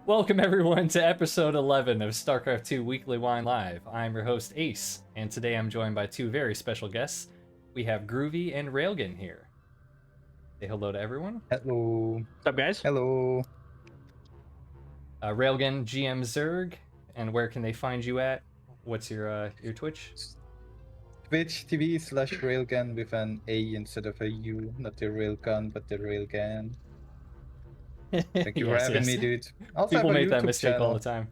Welcome everyone to episode 11 of Starcraft 2 Weekly Whine Live. I'm your host Ace, and today I'm joined by two very special guests. We have Groovy and Railgan here. Say hello to everyone. Hello. What's up, guys? Hello. Railgan, GM Zerg, and where can they find you at? What's your Twitch? Twitch TV/Railgun with an A instead of a U. Not the Railgun, but the Railgan. Thank you for having me, dude. Also People have a make that YouTube mistake channel. all the time.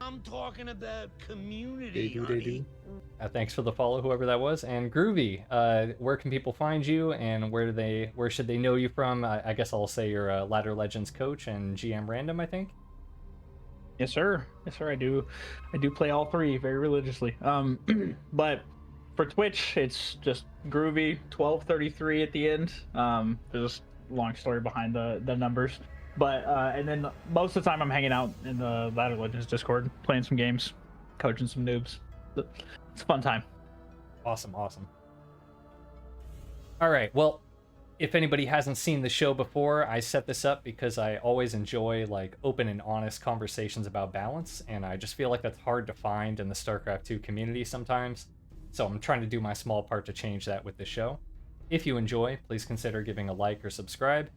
I'm talking about community, They do. honey. Thanks for the follow, whoever that was. And Groovy, where can people find you, and where should they know you from? I guess I'll say you're a Ladder Legends coach and GM Random, I think. Yes, sir. Yes, sir. I do play all three very religiously. But for Twitch, it's just Groovy 1233 at the end. There's a long story behind the numbers, but and then most of the time I'm hanging out in the Ladder Legends Discord, playing some games, coaching some noobs. It's a fun time. Awesome. All right, well, if anybody hasn't seen the show before, I set this up because I always enjoy like open and honest conversations about balance, and I just feel like that's hard to find in the StarCraft 2 community sometimes. So I'm trying to do my small part to change that with the show. If you enjoy, please consider giving a like or subscribe.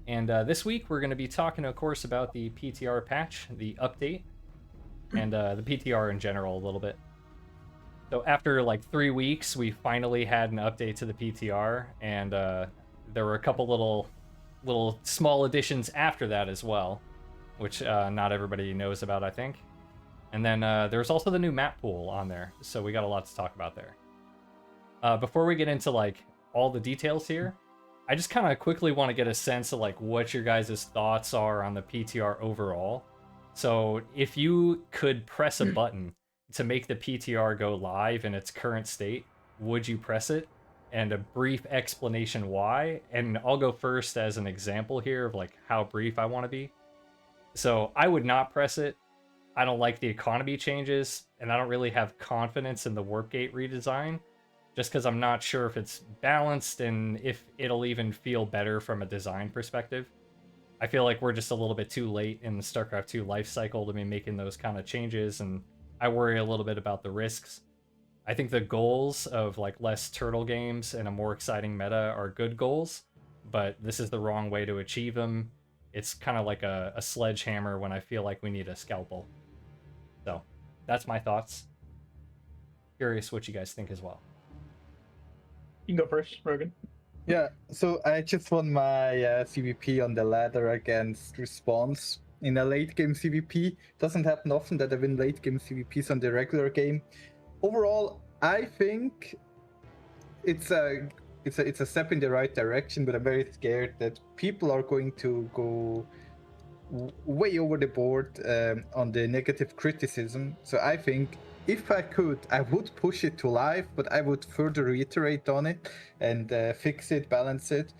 And this week we're going to be talking, of course, about the PTR patch, the update, and the PTR in general a little bit. So after like 3 weeks, we finally had an update to the PTR, and there were a couple little small additions after that as well, which not everybody knows about, I think. And then there's also the new map pool on there, so we got a lot to talk about there. Before we get into like all the details here, I just kind of quickly want to get a sense of like what your guys' thoughts are on the PTR overall. So if you could press a button to make the PTR go live in its current state, would you press it? And a brief explanation why. And I'll go first as an example here of like how brief I want to be. So I would not press it. I don't like the economy changes, and I don't really have confidence in the warp gate redesign, just because I'm not sure if it's balanced and if it'll even feel better from a design perspective. I feel like we're just a little bit too late in the StarCraft 2 life cycle to be making those kind of changes, and I worry a little bit about the risks. I think the goals of like less turtle games and a more exciting meta are good goals, but this is the wrong way to achieve them. It's kind of like a sledgehammer when I feel like we need a scalpel. So that's my thoughts. Curious what you guys think as well. You can go first, Rogan. Yeah, so I just won my CVP on the ladder against Response in a late game CVP. Doesn't happen often that I win late game CVPs on the regular game. Overall, I think it's a step in the right direction, but I'm very scared that people are going to go way over the board on the negative criticism. So I think if I could, I would push it to live, but I would further reiterate on it and fix it, balance it.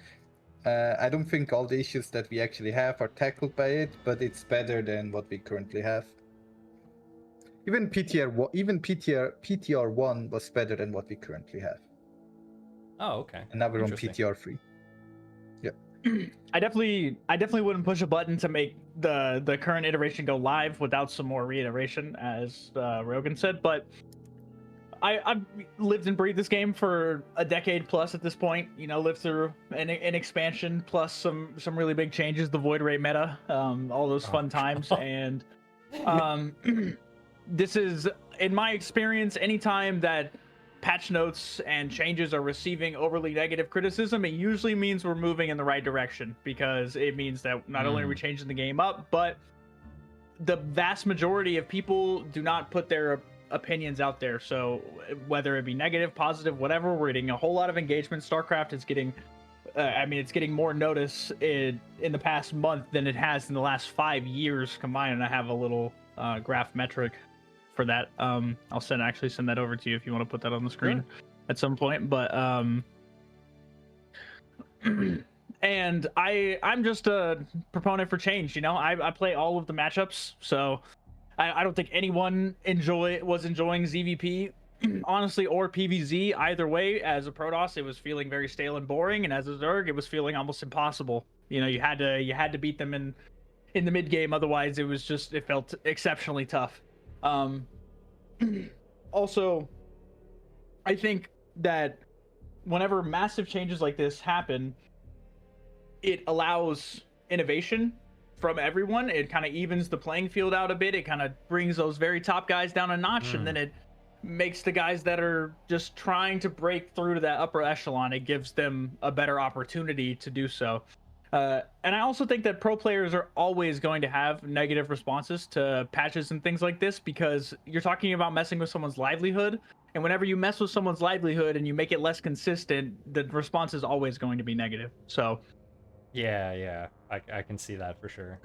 I don't think all the issues that we actually have are tackled by it, but it's better than what we currently have. Even PTR 1 was better than what we currently have. Oh, okay. And now we're on Interesting. PTR 3. Yeah. I definitely wouldn't push a button to make the current iteration go live without some more reiteration, as Rogan said. But I've lived and breathed this game for a decade plus at this point. You know, lived through an expansion plus some really big changes, the Void Ray meta, all those fun times, and this is, in my experience, anytime that patch notes and changes are receiving overly negative criticism, it usually means we're moving in the right direction, because it means that not only are we changing the game up, but the vast majority of people do not put their opinions out there. So whether it be negative, positive, whatever, we're getting a whole lot of engagement. StarCraft is getting it's getting more notice in the past month than it has in the last 5 years combined, and I have a little graph metric for that. I'll actually send that over to you if you want to put that on the screen at some point. But and I'm just a proponent for change. You know, I play all of the matchups, so I don't think anyone was enjoying ZVP honestly, or PVZ. Either way, as a Protoss, it was feeling very stale and boring, and as a Zerg, it was feeling almost impossible. You know, you had to beat them in in the mid game. Otherwise, it felt exceptionally tough. Also, I think that whenever massive changes like this happen, it allows innovation from everyone. It kind of evens the playing field out a bit. It kind of brings those very top guys down a notch, and then it makes the guys that are just trying to break through to that upper echelon, it gives them a better opportunity to do so. And I also think that pro players are always going to have negative responses to patches and things like this, because you're talking about messing with someone's livelihood. And whenever you mess with someone's livelihood and you make it less consistent, the response is always going to be negative. So, yeah, I can see that for sure.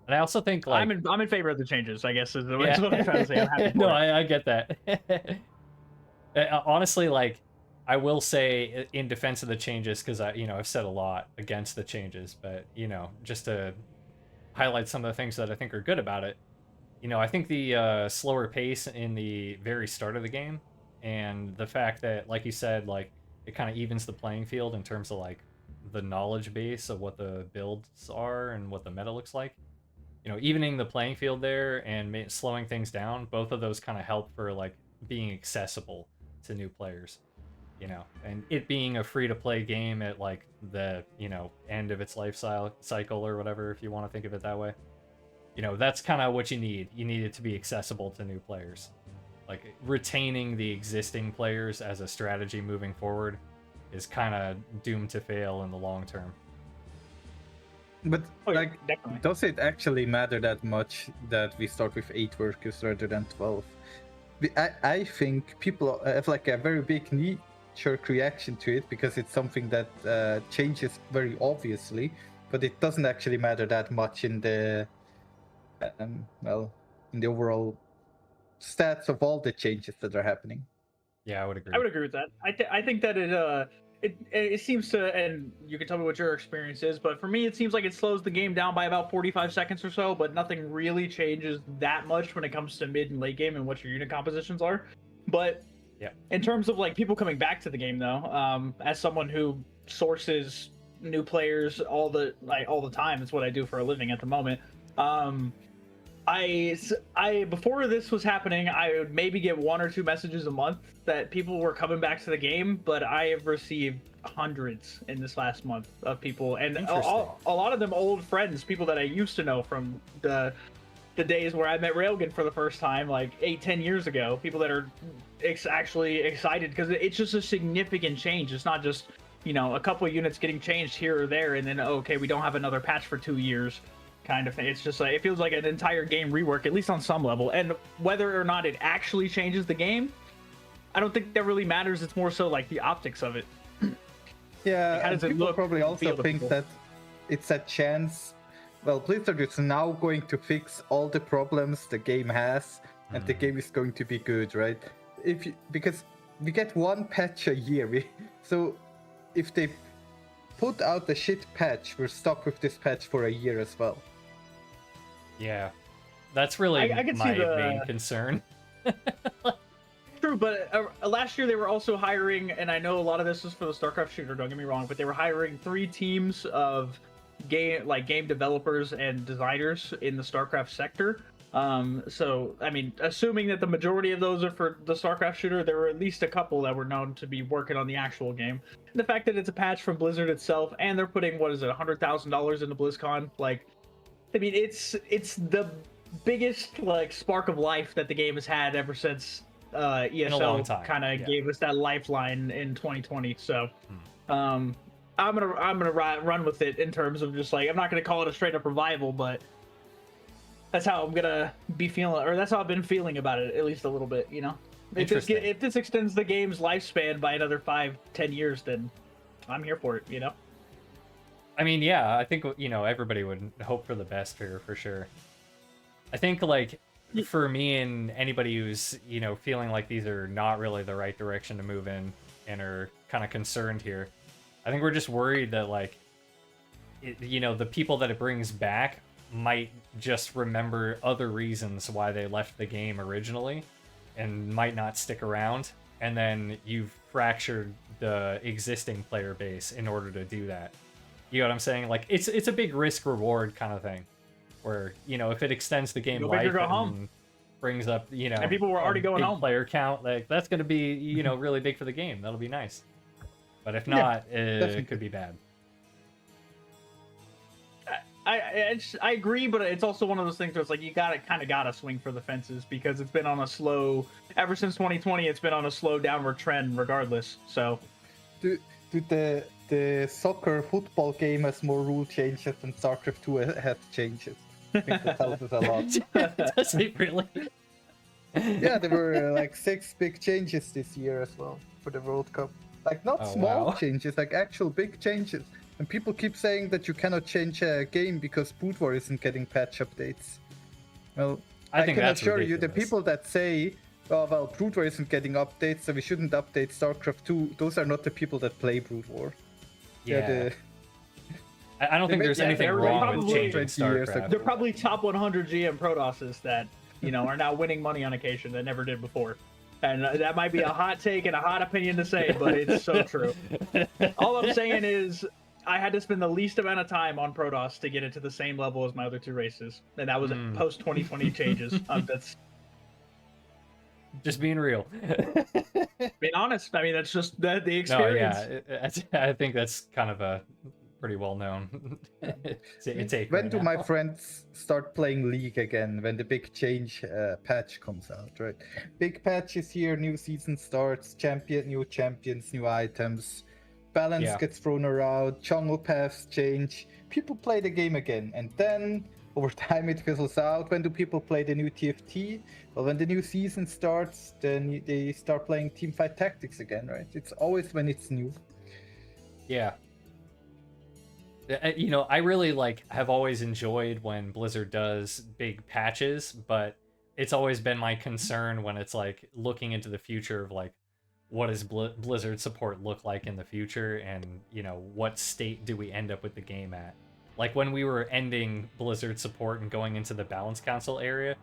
And I also think, like, I'm in favor of the changes, I guess, is what I'm trying to say. I'm happy for no, it. I get that. Honestly, like, I will say in defense of the changes, because I've said a lot against the changes, but just to highlight some of the things that I think are good about it. I think the slower pace in the very start of the game, and the fact that, like you said, like, it kind of evens the playing field in terms of, like, the knowledge base of what the builds are and what the meta looks like. Evening the playing field there and slowing things down, both of those kind of help for, like, being accessible to new players. And it being a free-to-play game at, like, the end of its life cycle or whatever, if you want to think of it that way. That's kind of what you need. You need it to be accessible to new players. Like, retaining the existing players as a strategy moving forward is kind of doomed to fail in the long term. But Definitely. does it actually matter that much that we start with 8 workers rather than 12? I think people have, like, a very big knee-jerk reaction to it because it's something that changes very obviously, but it doesn't actually matter that much in the in the overall stats of all the changes that are happening. Yeah, I would agree. I would agree with that. I think that it seems to, and you can tell me what your experience is, but for me, it seems like it slows the game down by about 45 seconds or so, but nothing really changes that much when it comes to mid and late game and what your unit compositions are. But yeah, in terms of, like, people coming back to the game, though, as someone who sources new players all the time, it's what I do for a living at the moment. I before this was happening, I would maybe get 1 or 2 messages a month that people were coming back to the game, but I have received hundreds in this last month of people, and a lot of them old friends, people that I used to know from the days where I met Railgan for the first time, like 8-10 years ago. People that are actually excited because it's just a significant change. It's not just a couple of units getting changed here or there, and then okay, we don't have another patch for 2 years. Kind of thing. It's just like, it feels like an entire game rework, at least on some level. And whether or not it actually changes the game, I don't think that really matters. It's more so like the optics of it. Yeah, like, how does it people look, probably also think people? that it's a chance. Well, Blizzard is now going to fix all the problems the game has, and the game is going to be good, right? Because we get 1 patch a year, so if they put out the shit patch, we're stuck with this patch for a year as well. Yeah, that's really I can my see main concern. True, but last year they were also hiring, and I know a lot of this was for the Starcraft shooter, don't get me wrong, but they were hiring 3 teams of game developers and designers in the Starcraft sector. So, I mean, assuming that the majority of those are for the Starcraft shooter, there were at least a couple that were known to be working on the actual game. And the fact that it's a patch from Blizzard itself, and they're putting, what is it, $100,000 into BlizzCon, like, I mean, it's the biggest, like, spark of life that the game has had ever since ESO kind of gave us that lifeline in 2020. So, I'm gonna run with it in terms of just, like, I'm not gonna call it a straight up revival, but that's how I'm gonna be feeling, or that's how I've been feeling about it, at least a little bit. If this extends the game's lifespan by another 5-10 years, then I'm here for it. I mean, yeah, I think everybody would hope for the best here for sure. I think, like, for me and anybody who's feeling like these are not really the right direction to move in and are kind of concerned here, I think we're just worried that, like, the people that it brings back might just remember other reasons why they left the game originally and might not stick around, and then you've fractured the existing player base in order to do that. You know what I'm saying? Like it's a big risk reward kind of thing, where if it extends the game Go big or life go and home. brings up And people were already a going big home. player count, like that's going to be really big for the game. That'll be nice. But if Yeah, not, it definitely. could be bad. I agree, but it's also one of those things where it's like you gotta swing for the fences because it's been on a slow ever since 2020. It's been on a slow downward trend, regardless. So, Do the soccer football game has more rule changes than Starcraft 2 has changes. I think that tells us a lot. Does it really? Yeah, there were like 6 big changes this year as well for the World Cup. Like not Oh, small wow. changes, like actual big changes. And people keep saying that you cannot change a game because Brood War isn't getting patch updates. Well, I think can that's assure you, the ridiculous. people that say, "Oh well, Brood War isn't getting updates, so we shouldn't update StarCraft 2," those are not the people that play Brood War. Yeah. They're I don't think there's anything they're wrong with probably changing 20 years StarCraft. ago. they're probably top 100 GM Protosses that are now winning money on occasion that never did before. And that might be a hot take and a hot opinion to say, but it's so true. All I'm saying is I had to spend the least amount of time on Protoss to get it to the same level as my other 2 races, and that was post 2020 changes. That's Just being real. being honest. I mean, that's just the No, experience. yeah, I think that's kind of a pretty well known take. When right do now. my friends start playing League again? When the big change patch comes out, right? Big patch is here, new season starts, new champions, new items, balance Yeah. gets thrown around, jungle paths change, people play the game again, and then over time it fizzles out. When do people play the new TFT? Well, when the new season starts, then they start playing teamfight tactics again, right? It's always when it's new. Yeah. I really have always enjoyed when Blizzard does big patches, but it's always been my concern when it's like looking into the future of like what does Blizzard support look like in the future, and what state do we end up with the game at? Like when we were ending Blizzard support and going into the Balance Council era,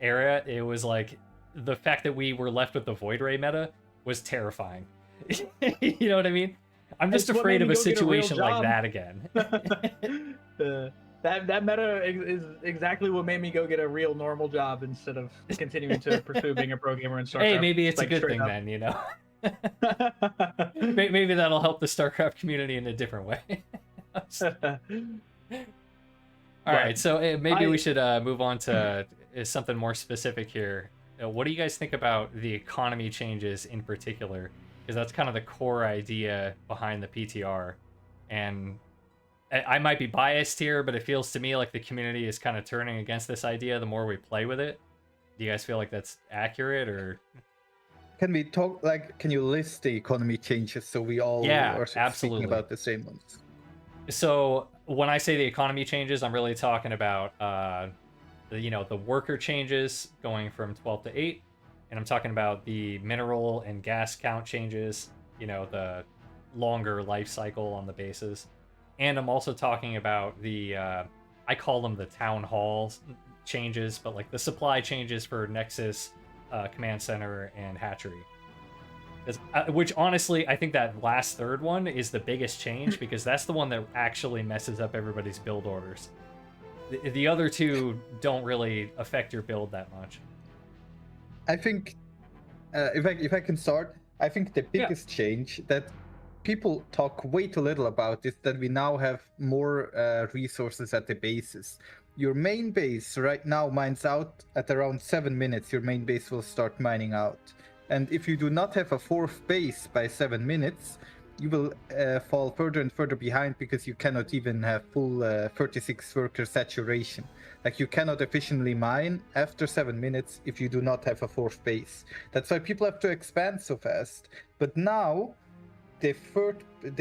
it was like the fact that we were left with the Void Ray meta was terrifying. You know what I mean? I'm just That's what afraid made of me a go get a real situation like job. that again. That meta is exactly what made me go get a real normal job instead of continuing to pursue being a pro gamer in StarCraft. Hey, maybe it's a Like, good straight thing up. then, Maybe that'll help the StarCraft community in a different way. All right, so maybe we should move on to something more specific here. What do you guys think about the economy changes in particular? Because that's kind of the core idea behind the PTR. And I might be biased here, but it feels to me like the community is kind of turning against this idea the more we play with it. Do you guys feel like that's accurate, or? Can we talk, can you list the economy changes so we all are absolutely. speaking about the same ones? So when I say the economy changes, I'm really talking about the worker changes going from 12 to 8, and I'm talking about the mineral and gas count changes, the longer life cycle on the bases. And I'm also talking about the I call them the town halls changes, but like the supply changes for Nexus, Command Center, and Hatchery. Which honestly, I think that last third one is the biggest change because that's the one that actually messes up everybody's build orders. The other two don't really affect your build that much. I think, if I can start, I think the biggest change that people talk way too little about is that we now have more resources at the bases. Your main base right now mines out at around 7 minutes. Your main base will start mining out. And if you do not have a fourth base by 7 minutes, you will fall further and further behind because you cannot even have full 36 worker saturation. Like you cannot efficiently mine after 7 minutes if you do not have a fourth base. That's why people have to expand so fast. But now the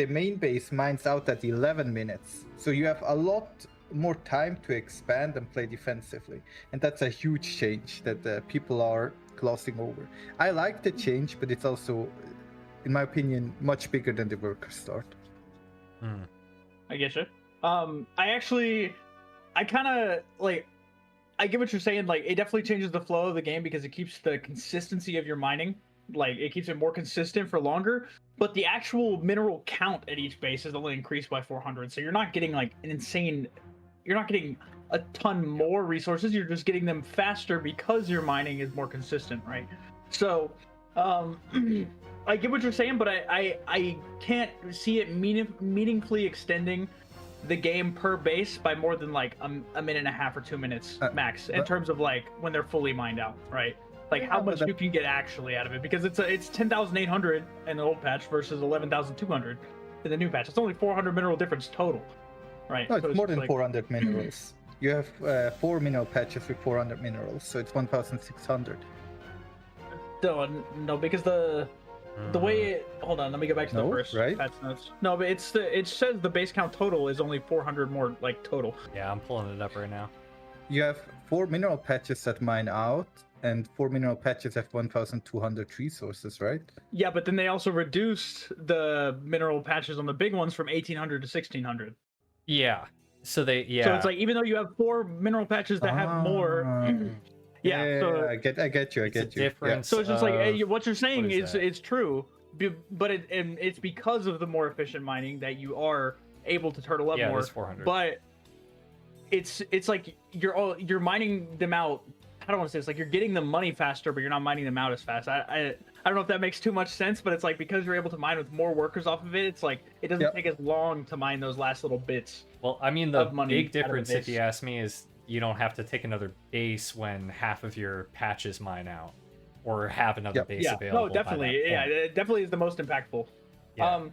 main base mines out at 11 minutes. So you have a lot more time to expand and play defensively. And that's a huge change that people are glossing over. I like the change, but it's also, in my opinion, much bigger than the worker start. I get you. I kind of I get what you're saying. Like, it definitely changes the flow of the game because it keeps the consistency of your mining. Like, it keeps it more consistent for longer. but the actual mineral count at each base is only increased by 400. So you're not getting like an insane. You're not getting a ton more resources. You're just getting them faster because your mining is more consistent, right? So, I get what you're saying, but I can't see it meaningfully extending the game per base by more than like a minute and a half or 2 minutes max in terms of like when they're fully mined out, right? Like how much you can get actually out of it, because it's 10,800 in the old patch versus 11,200 in the new patch. It's only 400 mineral difference total, right? No, it's So more than like, 400 minerals. You have 4 mineral patches with 400 minerals, so it's 1,600. no, because the way hold on, let me go back to the first patch notes. No, but it says the base count total is only 400 more like total. Yeah, I'm pulling it up right now. You have 4 mineral patches that mine out, and 4 mineral patches have 1,200 resources, right? Yeah, but then they also reduced the mineral patches on the big ones from 1,800 to 1,600. Yeah. So So it's like even though you have 4 mineral patches that have more. So I get you. Difference. So it's just like what you're saying is true, but it's because of the more efficient mining that you are able to turtle up more. 400. But it's like you're mining them out. I don't want to say it's like you're getting the money faster, but you're not mining them out as fast. I don't know if that makes too much sense, but it's like because you're able to mine with more workers off of it, it's like it doesn't take as long to mine those last little bits. Well, I mean, the big difference, if you ask me, is you don't have to take another base when half of your patches mine out, or have another base available. No, definitely. It definitely is the most impactful. Yeah.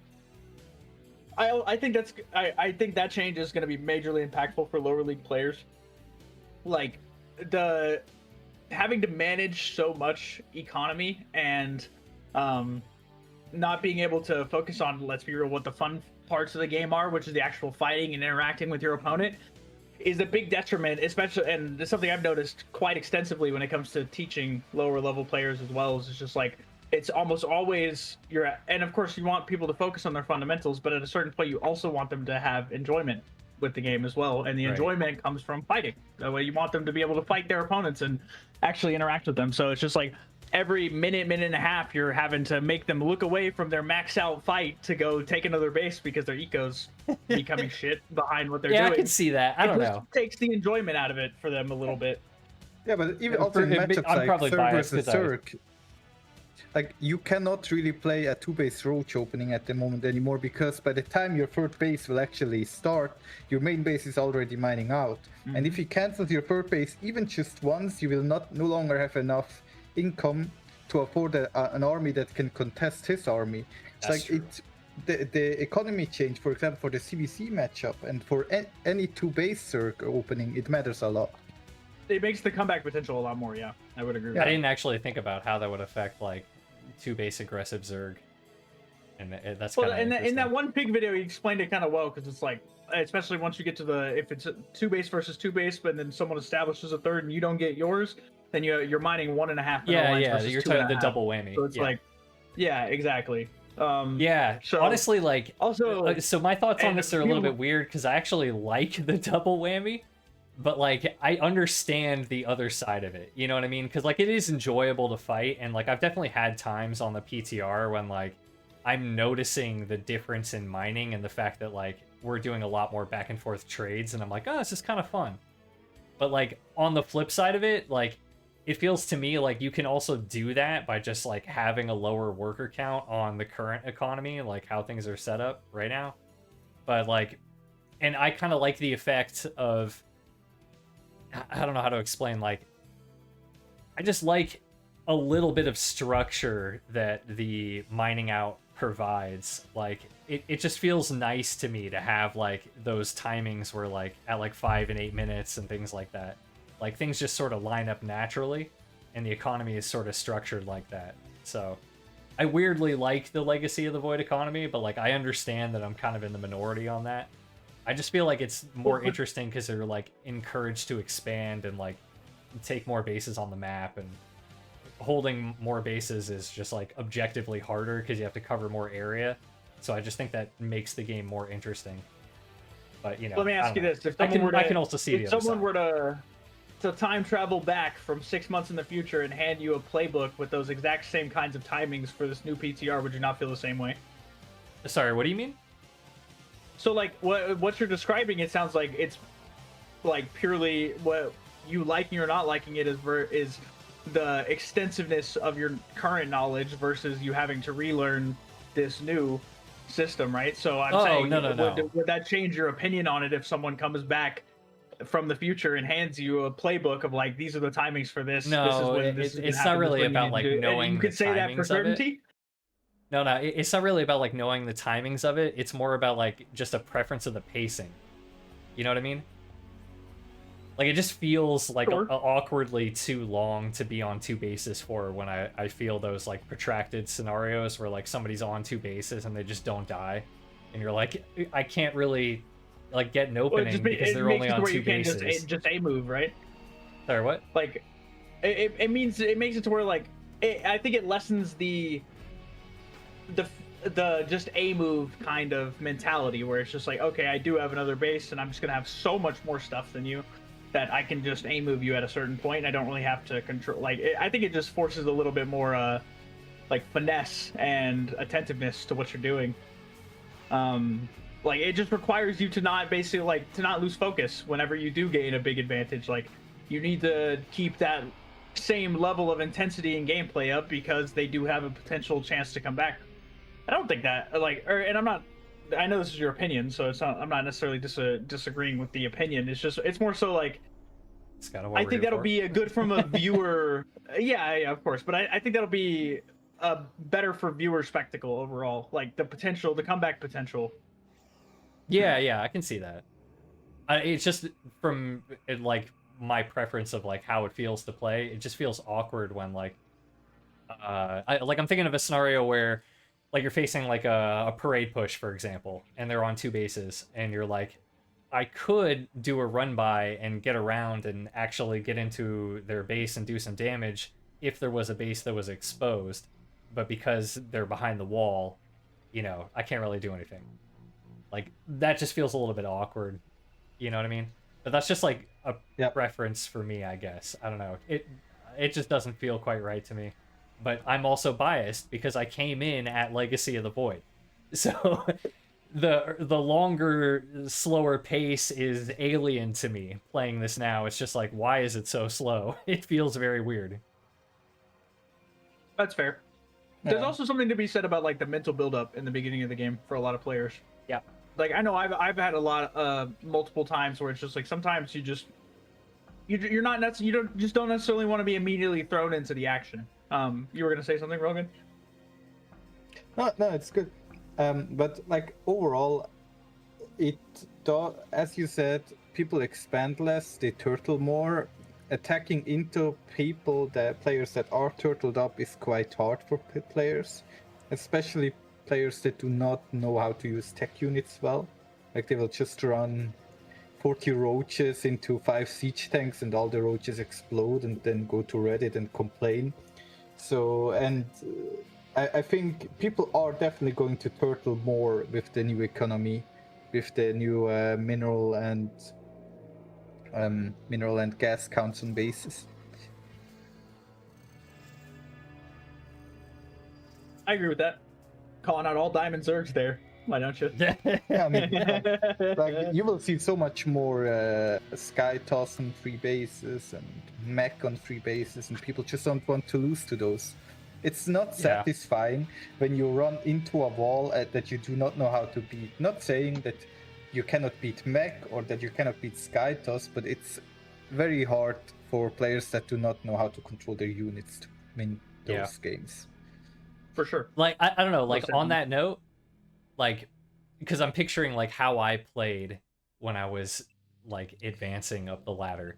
I think I think that change is going to be majorly impactful for lower league players. Like having to manage so much economy and not being able to focus on, let's be real, what the fun parts of the game are, which is the actual fighting and interacting with your opponent, is a big detriment, especially, and it's something I've noticed quite extensively when it comes to teaching lower level players as well. It's just like it's almost always and of course you want people to focus on their fundamentals, but at a certain point you also want them to have enjoyment with the game as well, and the enjoyment comes from fighting. That way you want them to be able to fight their opponents and actually interact with them. So it's just like every minute and a half you're having to make them look away from their max out fight to go take another base because their eco's becoming shit behind what they're doing. Yeah, I can see that. I don't know. It takes the enjoyment out of it for them a little bit. Yeah, but even also in matchups I'm like Third versus Zerg, like you cannot really play a 2-base roach opening at the moment anymore, because by the time your third base will actually start, your main base is already mining out. And if you cancel your third base even just once, you will no longer have enough income to afford an army that can contest his army. It's the economy change, for example, for the CVC matchup and for any 2-base Zerg opening, it matters a lot. It makes the comeback potential a lot more. Yeah, I would agree. I didn't actually think about how that would affect like 2-base aggressive Zerg, and that's kind of in that one pig video he explained it kind of well, because it's like, especially once you get to if it's a 2-base versus 2-base, but then someone establishes a third and you don't get yours, then you're mining 1.5. You're talking the double whammy. So it's like, exactly. So honestly, like also, so my thoughts on this are a little bit weird, because I actually like the double whammy, but like I understand the other side of it. You know what I mean? Because like it is enjoyable to fight, and like I've definitely had times on the PTR when like I'm noticing the difference in mining and the fact that like we're doing a lot more back and forth trades, and I'm like, oh, this is kind of fun. But like on the flip side of it, like it feels to me like you can also do that by just like having a lower worker count on the current economy, like how things are set up right now. But like, and I kind of like the effect of, I don't know how to explain, like I just like a little bit of structure that the mining out provides. Like it just feels nice to me to have like those timings where like at like 5 and 8 minutes and things like that, like things just sort of line up naturally, and the economy is sort of structured like that. So I weirdly like the legacy of the Void economy, but like I understand that I'm kind of in the minority on that. I just feel like it's more interesting because they're like encouraged to expand and like take more bases on the map, and holding more bases is just like objectively harder because you have to cover more area. So I just think that makes the game more interesting. But you know, let me ask you this: if I can also see if someone were to time travel back from 6 months in the future and hand you a playbook with those exact same kinds of timings for this new PTR, would you not feel the same way? Sorry, what do you mean? So like what you're describing, it sounds like it's like purely what you liking or not liking it is the extensiveness of your current knowledge versus you having to relearn this new system, right? So I'm saying, no. would that change your opinion on it if someone comes back from the future and hands you a playbook of like, these are the timings for this? This is No, when this is it's happen, not this is really when you about need like to do it. And knowing you the could say that for timings of it. certainty. No, it's not really about like knowing the timings of it. It's more about like just a preference of the pacing. You know what I mean? Like it just feels like Sure. awkwardly too long to be on two bases for when I feel those like protracted scenarios where like somebody's on two bases and they just don't die, and you're like, I can't really like get an opening because they're only on two bases. Just a move, right? Sorry, what? Like it makes it to where like I think it lessens the just a move kind of mentality where it's just like, okay, I do have another base and I'm just gonna have so much more stuff than you that I can just a move you at a certain point and I don't really have to control. Like I think it just forces a little bit more like finesse and attentiveness to what you're doing. Like it just requires you to not basically like to not lose focus whenever you do gain a big advantage. Like you need to keep that same level of intensity and gameplay up because they do have a potential chance to come back. I don't think that and I'm not. I know this is your opinion, so it's not. I'm not necessarily disagreeing with the opinion. It's more so like. It's kind of what I think that'll be a good from a viewer. yeah, of course, but I think that'll be better for viewer spectacle overall. Like the potential, the comeback potential. Yeah, I can see that. It's just from like my preference of like how it feels to play. It just feels awkward when like, I'm thinking of a scenario where, like you're facing like a parade push, for example, and they're on two bases, and you're like, I could do a run by and get around and actually get into their base and do some damage if there was a base that was exposed, but because they're behind the wall, I can't really do anything. Like that just feels a little bit awkward. You know what I mean? But that's just like a preference for me, I guess. I don't know. It just doesn't feel quite right to me. But I'm also biased because I came in at Legacy of the Void. So the longer, slower pace is alien to me playing this now. It's just like, why is it so slow? It feels very weird. That's fair. Yeah. There's also something to be said about like the mental buildup in the beginning of the game for a lot of players. Yeah. Like I know I've had a lot multiple times where it's just like sometimes you don't necessarily want to be immediately thrown into the action. You were gonna say something, Rogan? No, it's good. But like overall, as you said, people expand less, they turtle more. Attacking into players that are turtled up is quite hard for players, especially players that do not know how to use tech units well. Like they will just run 40 roaches into 5 siege tanks and all the roaches explode and then go to Reddit and complain. So, and I think people are definitely going to turtle more with the new economy, with the new mineral and gas counts on bases. I agree with that. Calling out all diamond zergs there. Why don't you? Yeah, I mean, like you will see so much more sky toss on free bases and mech on free bases, and people just don't want to lose to those. It's not satisfying when you run into a wall that you do not know how to beat. Not saying that you cannot beat mech or that you cannot beat sky toss, but it's very hard for players that do not know how to control their units to win those games. For sure. Like I don't know, like on that note, like because I'm picturing like how I played when I was like advancing up the ladder,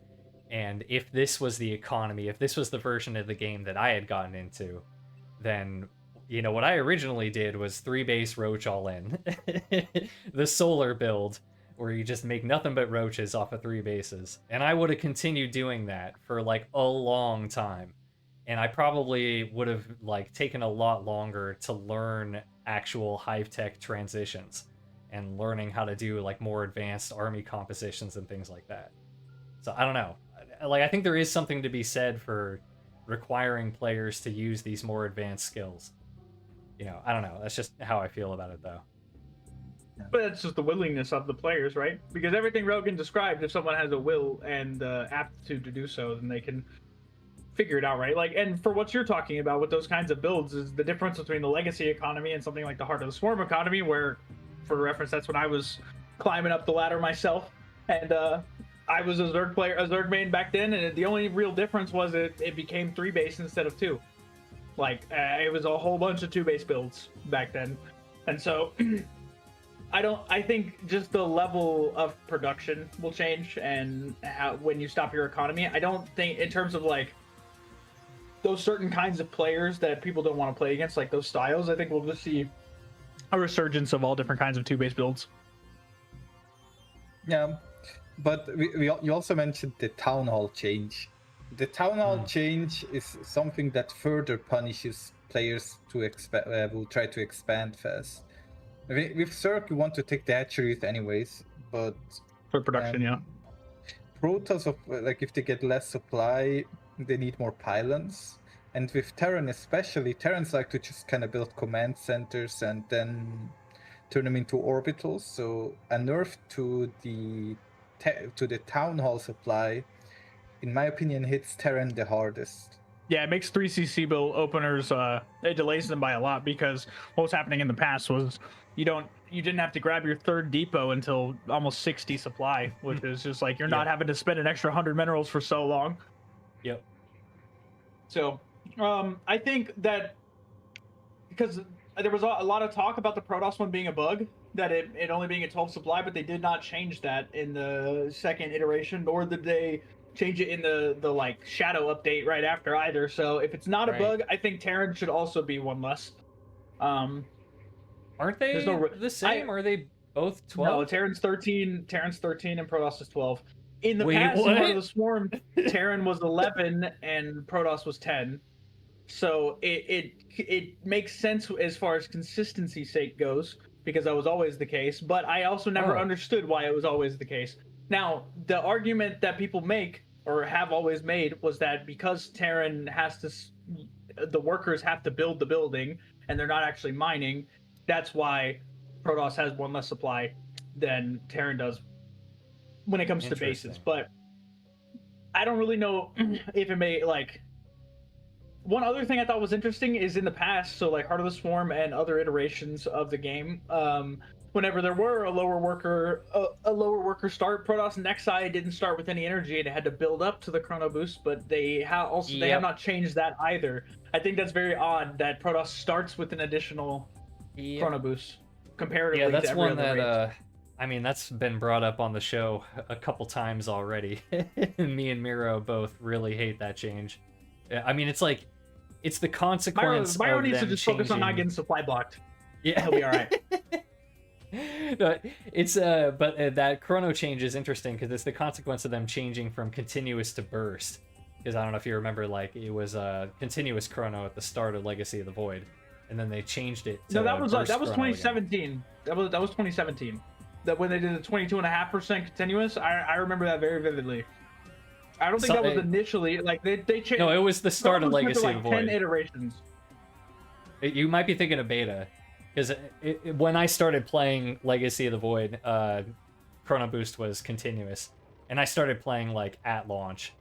and if this was the economy, if this was the version of the game that I had gotten into, then what I originally did was 3 base roach all in. The solar build where you just make nothing but roaches off of 3 bases, and I would have continued doing that for like a long time. And I probably would have like taken a lot longer to learn actual hive-tech transitions and learning how to do like more advanced army compositions and things like that. So I don't know. Like I think there is something to be said for requiring players to use these more advanced skills. I don't know. That's just how I feel about it though. But that's just the willingness of the players, right? Because everything Railgan described, if someone has a will and aptitude to do so, then they can figure it out, right? Like, and for what you're talking about with those kinds of builds is the difference between the legacy economy and something like the Heart of the Swarm economy, where, for reference, that's when I was climbing up the ladder myself, and I was a Zerg player, a Zerg main back then, and the only real difference was it became 3 base instead of 2. Like, it was a whole bunch of 2 base builds back then, and so I think just the level of production will change, and when you stop your economy, I don't think in terms of like those certain kinds of players that people don't want to play against, like those styles, I think we'll just see a resurgence of all different kinds of 2 base builds. Yeah, but you also mentioned the town hall change. The town hall change is something that further punishes players to will try to expand fast. With Zerg, you want to take the hatcheries anyways, but For production, yeah. Protoss, like if they get less supply, they need more pylons. And with Terran especially, Terrans like to just kind of build command centers and then turn them into orbitals. So a nerf to the town hall supply, in my opinion, hits Terran the hardest. Yeah, it makes 3CC build openers, it delays them by a lot, because what was happening in the past was you didn't have to grab your 3rd depot until almost 60 supply, which is just like you're not having to spend an extra 100 minerals for so long. Yep. So I think that because there was a lot of talk about the Protoss one being a bug, that it only being a 12 supply, but they did not change that in the 2nd iteration, nor did they change it in the like shadow update right after either. So if it's not a bug, I think Terran should also be 1 less. Aren't they the same? Are they both 12? No, Terran's 13 and Protoss is 12. In the Wait, past, what? in Heart of the Swarm, Terran was 11 and Protoss was 10. So it makes sense as far as consistency's sake goes, because that was always the case. But I also never understood why it was always the case. Now, the argument that people make, or have always made, was that because Terran has to, the workers have to build the building, and they're not actually mining, that's why Protoss has 1 less supply than Terran does when it comes to bases. But I don't really know if it may, like... One other thing I thought was interesting is in the past, so like Heart of the Swarm and other iterations of the game, whenever there were a lower worker start, Protoss Nexi didn't start with any energy and it had to build up to the chrono boost, but they have not changed that either. I think that's very odd that Protoss starts with an additional chrono boost comparatively. Yeah, that's to every one other that race. I mean, that's been brought up on the show a couple times already. Me and Miro both really hate that change. I mean, it's like it's the consequence. Miro of needs them to just focus on not changing- getting supply blocked. Yeah, He'll be all right. No, it's but that chrono change is interesting because it's the consequence of them changing from continuous to burst. Because I don't know if you remember, like it was continuous chrono at the start of Legacy of the Void, and then they changed it. To No, that was burst chrono 2017. again. That was 2017. That when they did the 22.5% continuous, I remember that very vividly. I don't think that was initially like they changed. No, it was the start of Legacy like of the Void. 10 iterations. You might be thinking of beta, because when I started playing Legacy of the Void, Chrono Boost was continuous, and I started playing like at launch.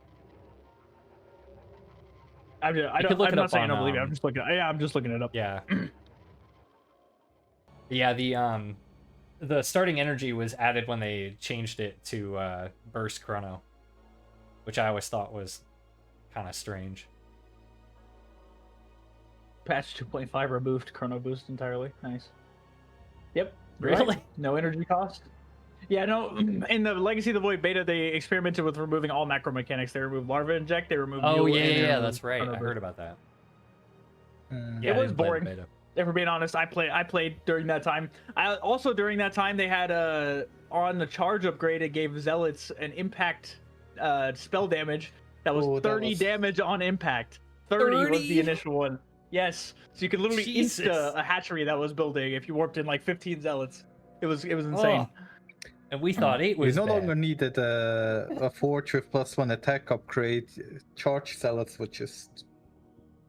I'm not saying I don't believe it. I'm just looking. Yeah, I'm just looking it up. Yeah. Yeah, the starting energy was added when they changed it to burst chrono, which I always thought was kind of strange. Patch 2.5 removed chrono boost entirely. Nice. Yep. Really? Right. No energy cost. Yeah, no. In the Legacy of the Void beta, they experimented with removing all macro mechanics. They removed Larva Inject. They removed. Oh Mule, yeah, and they yeah, removed that's right. Chrono I Boost. heard about that. It I was didn't play the boring. beta. If we're being honest, I played during that time. Also during that time they had on the charge upgrade, it gave Zealots an impact spell damage that was 30 damage on impact. 30 was the initial one. Yes, so you could literally Jesus. insta a hatchery that was building if you warped in like 15 Zealots. It was insane. Oh. And we thought 8 was We no bad. longer needed a forge with +1 attack upgrade. Charge zealots would just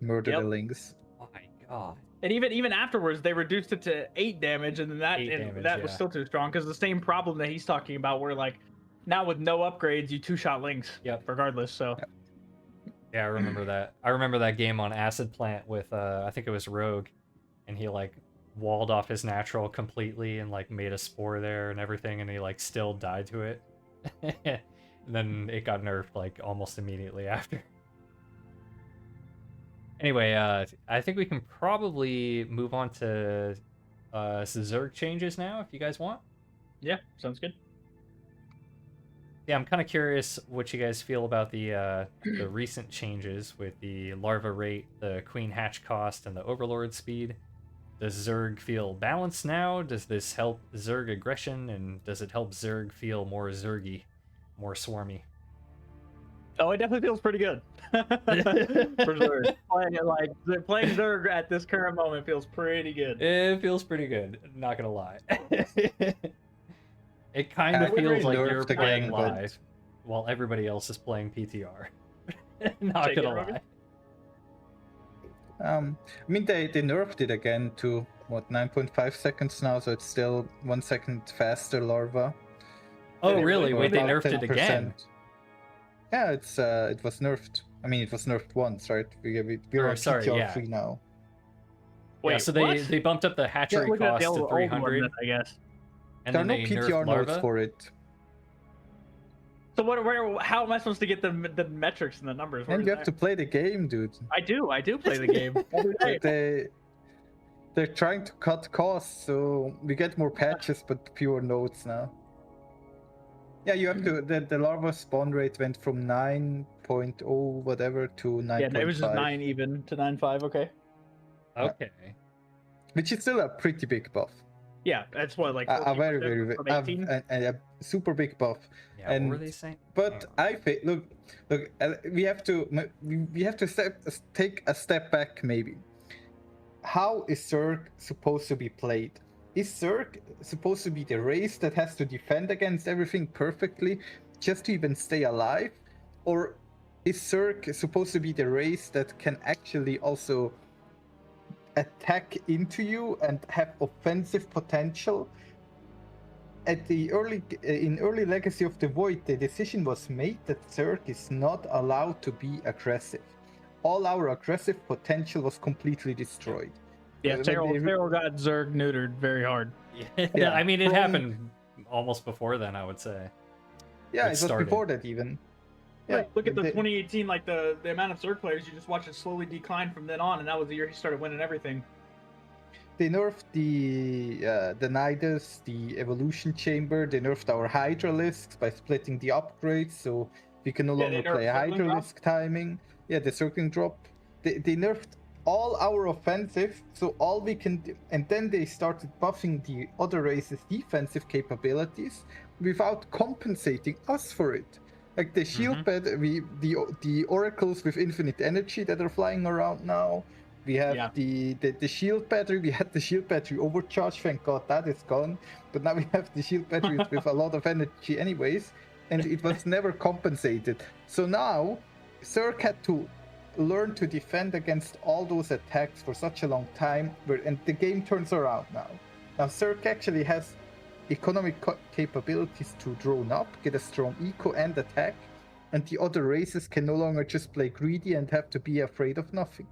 murder the lings. Oh my god. And even afterwards, they reduced it to 8 damage, and then that 8 damage, that was yeah. still too strong because the same problem that he's talking about, where like now with no upgrades, you 2-shot links. Yep. Regardless, so. Yeah, I remember that. I remember that game on Acid Plant with I think it was Rogue, and he like walled off his natural completely and like made a spore there and everything, and he like still died to it. And then it got nerfed like almost immediately after. Anyway, I think we can probably move on to Zerg changes now, if you guys want. Yeah, sounds good. Yeah, I'm kind of curious what you guys feel about the recent changes with the larva rate, the queen hatch cost, and the overlord speed. Does Zerg feel balanced now? Does this help Zerg aggression, and does it help Zerg feel more Zergy, more swarmy? Oh, it definitely feels pretty good. For sure. Playing Zerg at this current moment feels pretty good. It feels pretty good, not gonna lie. It kind of I feels like nerfed you're again, playing but- live while everybody else is playing PTR. Not Take it, gonna Rogan. lie. I mean, they nerfed it again to what 9.5 seconds now, so it's still 1 second faster larva. Oh, they really? really Wait, they About nerfed it again? 10%. Yeah, it was nerfed. I mean, it was nerfed once, right? We're on sorry, PTR yeah. 3 now. Yeah, so they what? bumped up the hatchery Look at cost the to old one 300, then, I guess. and There are then no they PTR nerfed nodes larva. for it. So how am I supposed to get the metrics and the numbers? Where And is you have that? to play the game, dude. I do play the game every day. But they're trying to cut costs, so we get more patches, but fewer nodes now. Yeah, you have to. The larva spawn rate went from 9.0 whatever to 9.5. Yeah, it was just 9 even to 9.5. Okay. Okay. Which is still a pretty big buff. Yeah, that's what like A very 14% from 18. a super big buff. Yeah, what were And- they saying? But I think look, we have to take a step back maybe. How is Zerg supposed to be played? Is Zerg supposed to be the race that has to defend against everything perfectly just to even stay alive? Or is Zerg supposed to be the race that can actually also attack into you and have offensive potential? At the early Legacy of the Void, the decision was made that Zerg is not allowed to be aggressive. All our aggressive potential was completely destroyed. Yeah, when Terrell got Zerg neutered very hard. Yeah, I mean, it from- happened almost before then, I would say. Yeah, It it was started. before that even. Yeah, Look at the they- 2018, like the amount of Zerg players, you just watch it slowly decline from then on, and that was the year he started winning everything. They nerfed the Nidus, the Evolution Chamber. They nerfed our Hydralisks by splitting the upgrades, so we can no Yeah, they longer nerfed play Circling Drop. Hydralisk timing. Yeah, the Circling Drop. They nerfed all our offensive, so all we can do, and then they started buffing the other races' defensive capabilities without compensating us for it. Like the shield pad, the oracles with infinite energy that are flying around now. We have the shield battery. We had the shield battery overcharge. Thank God that is gone. But now we have the shield batteries with a lot of energy, anyways, and it was never compensated. So now, Zerg had to learn to defend against all those attacks for such a long time, and the game turns around now. Now Zerg actually has economic capabilities to drone up, get a strong eco and attack, and the other races can no longer just play greedy and have to be afraid of nothing.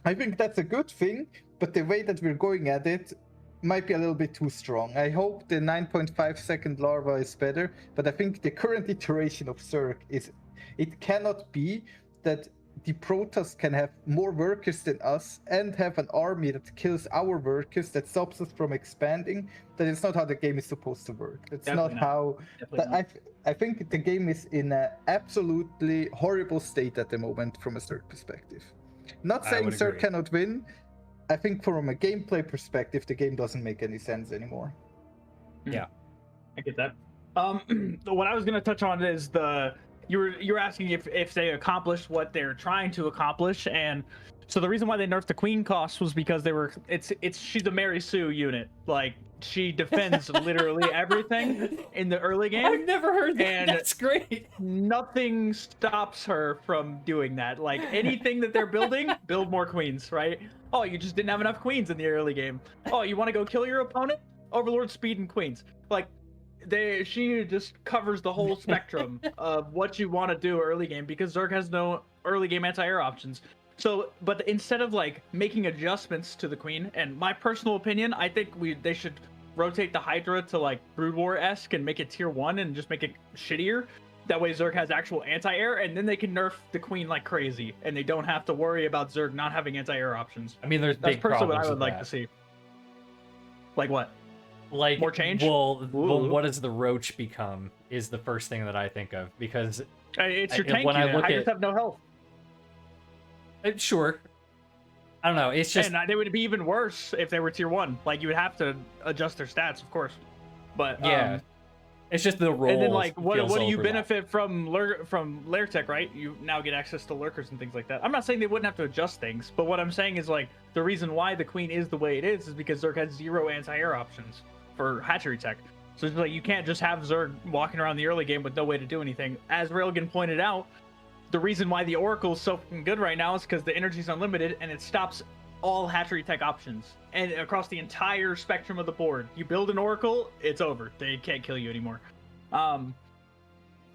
I think that's a good thing, but the way that we're going at it might be a little bit too strong. I hope the 9.5 second larva is better, but I think the current iteration of Zerg it cannot be that the Protoss can have more workers than us and have an army that kills our workers, that stops us from expanding. That is not how the game is supposed to work. That's Definitely not not. how. Definitely not. I think the game is in an absolutely horrible state at the moment from a Zerg perspective. Not I saying would Zerg agree. cannot win. I think from a gameplay perspective, the game doesn't make any sense anymore. I get that. What I was gonna touch on is the you're asking if they accomplished what they're trying to accomplish, and so the reason why they nerfed the queen cost was because she's a Mary Sue unit. Like, she defends literally everything in the early game. I've never heard that. And That's great. nothing stops her from doing that. Like, anything that they're building, build more queens, right? Oh, you just didn't have enough queens in the early game. Oh, you want to go kill your opponent? Overlord, speed, and queens. Like, she just covers the whole spectrum of what you want to do early game, because Zerg has no early game anti-air options. So, but instead of like making adjustments to the queen, and my personal opinion, I think they should rotate the Hydra to like Brood War-esque and make it tier 1 and just make it shittier. That way Zerg has actual anti-air, and then they can nerf the queen like crazy, and they don't have to worry about Zerg not having anti-air options. I mean, there's That's big personally problems what I would with like that. to see. Like what? Like More change? Well, Ooh. what does the Roach become? Is the first thing that I think of, because It's your I- tank when I unit. look Hydras at- have no health. sure, I don't know. It's just And they would be even worse if they were tier 1. Like, you would have to adjust their stats, of course. But yeah, it's just the role. and then like what feels do you overlapped. benefit from Lair Tech, right? You now get access to lurkers and things like that. I'm not saying they wouldn't have to adjust things, but what I'm saying is like the reason why the queen is the way it is because Zerg has 0 anti-air options for hatchery tech. So it's like you can't just have Zerg walking around the early game with no way to do anything. As Railgan pointed out, the reason why the Oracle is so fucking good right now is because the energy is unlimited and it stops all hatchery tech options and across the entire spectrum of the board. You build an Oracle, it's over. They can't kill you anymore.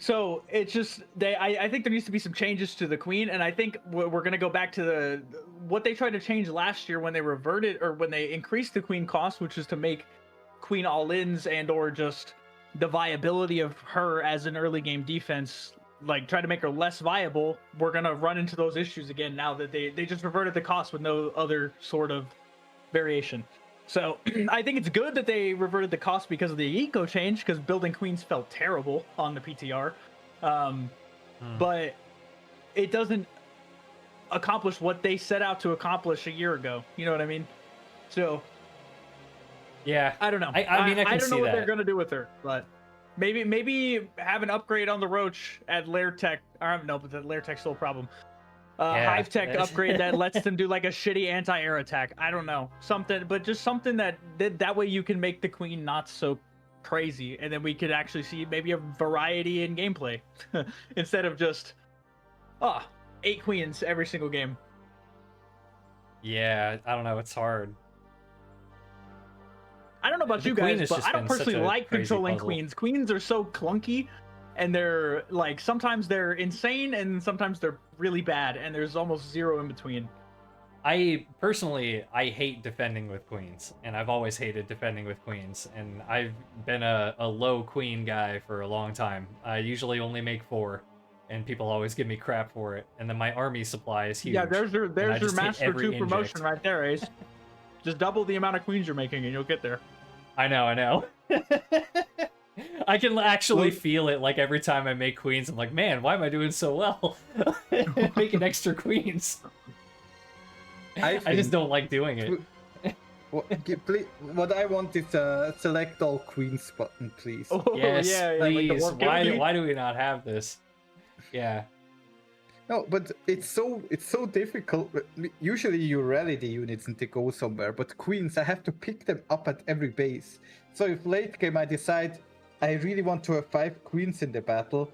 So it's just I think there needs to be some changes to the queen, and I think we're gonna go back to what they tried to change last year when they reverted or when they increased the queen cost, which is to make queen all-ins and or just the viability of her as an early game defense, like try to make her less viable. We're gonna run into those issues again now that they just reverted the cost with no other sort of variation. So I think it's good that they reverted the cost because of the eco change, because building queens felt terrible on the PTR. But it doesn't accomplish what they set out to accomplish a year ago. You know what I mean? So Yeah, I don't know. I mean, I can don't see know what that. they're gonna do with her, but maybe have an upgrade on the Roach at Lair Tech. Or no, but the Lair Tech's still a problem. Yeah, Hive Tech that's- upgrade that lets them do like a shitty anti-air attack. I don't know, something, but just something that way you can make the queen not so crazy, and then we could actually see maybe a variety in gameplay instead of just 8 queens every single game. Yeah, I don't know. It's hard. I don't know about The you queen guys, has but just I don't been such personally a like crazy controlling puzzle. queens. Queens are so clunky, and they're like sometimes they're insane, and sometimes they're really bad, and there's almost 0 in between. I personally, I hate defending with queens, and I've always hated defending with queens, and I've been a low queen guy for a long time. I usually only make 4, and people always give me crap for it, and then my army supply is huge. Yeah, there's your and I just hit Master every 2 promotion inject. right there, Ace. Just double the amount of queens you're making, and you'll get there. I know. I can actually feel it, like, every time I make queens, I'm like, man, why am I doing so well? Making extra queens. I just don't like doing it. What I want is a select all queens button, please. Oh, Yes, yeah, like the please. warp Why guilty. do we not have this? Yeah. No, but it's so difficult. Usually you rally the units and they go somewhere, but queens, I have to pick them up at every base. So if late game I decide I really want to have 5 queens in the battle,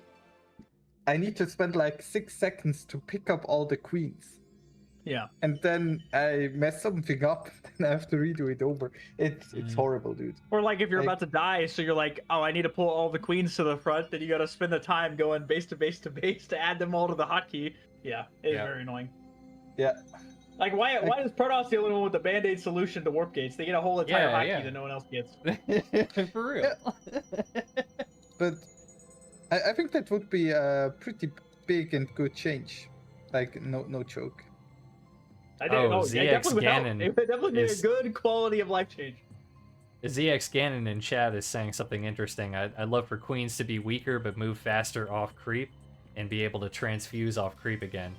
I need to spend like 6 seconds to pick up all the queens. Yeah. And then I mess something up, then I have to redo it over. It's horrible, dude. Or like if you're Like- about to die, so you're like, oh, I need to pull all the queens to the front, then you gotta spend the time going base to base to base to add them all to the hotkey. Yeah, it's Yeah. very annoying. Yeah. Like why is Protoss the only one with the band-aid solution to warp gates? They get a whole entire Yeah, hotkey yeah. that no one else gets. For real. But I think that would be a pretty big and good change. Like no joke. I didn't know. It ZX definitely would help. Ganon It would definitely be a is- good quality of life change. ZX Ganon in chat is saying something interesting. I'd love for queens to be weaker but move faster off creep and be able to transfuse off creep again.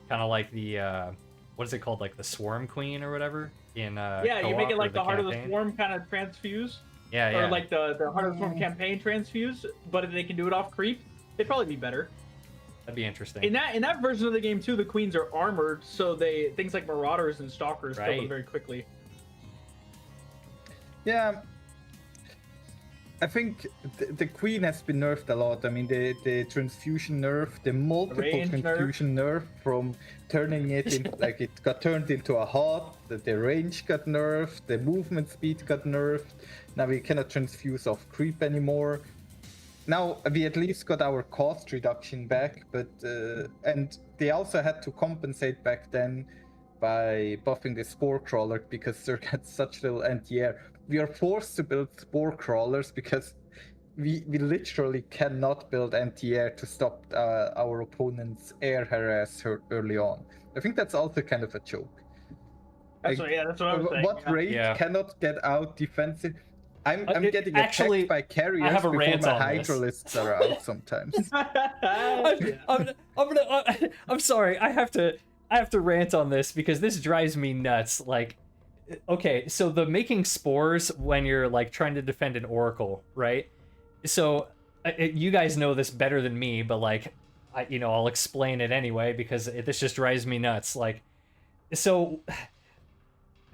Kind of like the, what is it called? Like the Swarm Queen or whatever? In Yeah, you make co-op it or like the Heart of the campaign? Swarm kind of transfuse. Yeah, yeah. Or like the Heart of the Swarm campaign transfuse, but if they can do it off creep, it'd probably be better. That'd be interesting. In that version of the game too, the queens are armored, so things like marauders and stalkers kill them Right. very quickly. Yeah, I think the queen has been nerfed a lot. I mean, the transfusion nerf, the multiple range transfusion nerf from turning it into like it got turned into a hot. The range got nerfed, the movement speed got nerfed. Now we cannot transfuse off creep anymore. Now we at least got our cost reduction back, but and they also had to compensate back then by buffing the spore crawler because they had such little anti-air. We are forced to build spore crawlers because we literally cannot build anti-air to stop our opponent's air harass early on. I think that's also kind of a joke. That's what I was saying. What raid cannot get out defensive? I'm getting actually, attacked by carriers I have a before rant my on this. hydralists are out sometimes. I'm sorry. I have to rant on this because this drives me nuts. Like, okay, so the making spores when you're like trying to defend an oracle, right? So you guys know this better than me, but like, I'll explain it anyway because this just drives me nuts. Like, so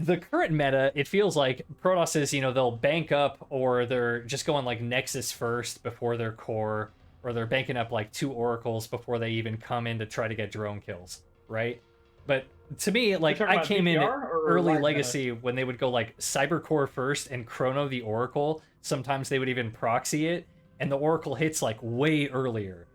the current meta, it feels like Protosses, they'll bank up or they're just going like Nexus first before their core, or they're banking up like 2 oracles before they even come in to try to get drone kills, right? But to me, like, I came in early Legacy when they would go like Cybercore first and Chrono the Oracle. Sometimes they would even proxy it, and the Oracle hits like way earlier.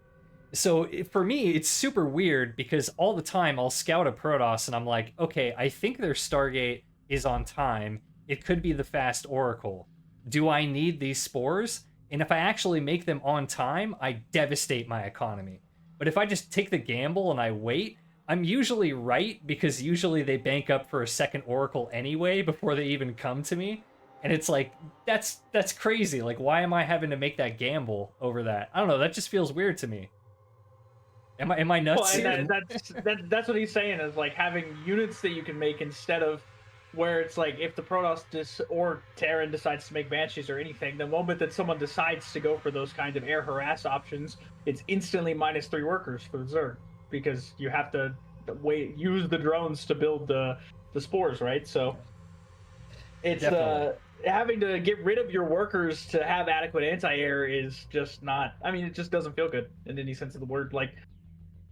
So for me, it's super weird because all the time I'll scout a Protoss and I'm like, okay, I think their Stargate is on time. It could be the fast Oracle. Do I need these spores? And if I actually make them on time, I devastate my economy. But if I just take the gamble and I wait, I'm usually right because usually they bank up for a second Oracle anyway before they even come to me. And it's like, that's crazy. Like, why am I having to make that gamble over that? I don't know. That just feels weird to me. Am I nuts? Well, that's what he's saying is like having units that you can make instead of where it's like if the Protoss or Terran decides to make Banshees or anything, the moment that someone decides to go for those kind of air harass options, it's instantly -3 workers for the Zerg because you have to use the drones to build the spores, right? So it's having to get rid of your workers to have adequate anti-air is just not. I mean, it just doesn't feel good in any sense of the word. Like,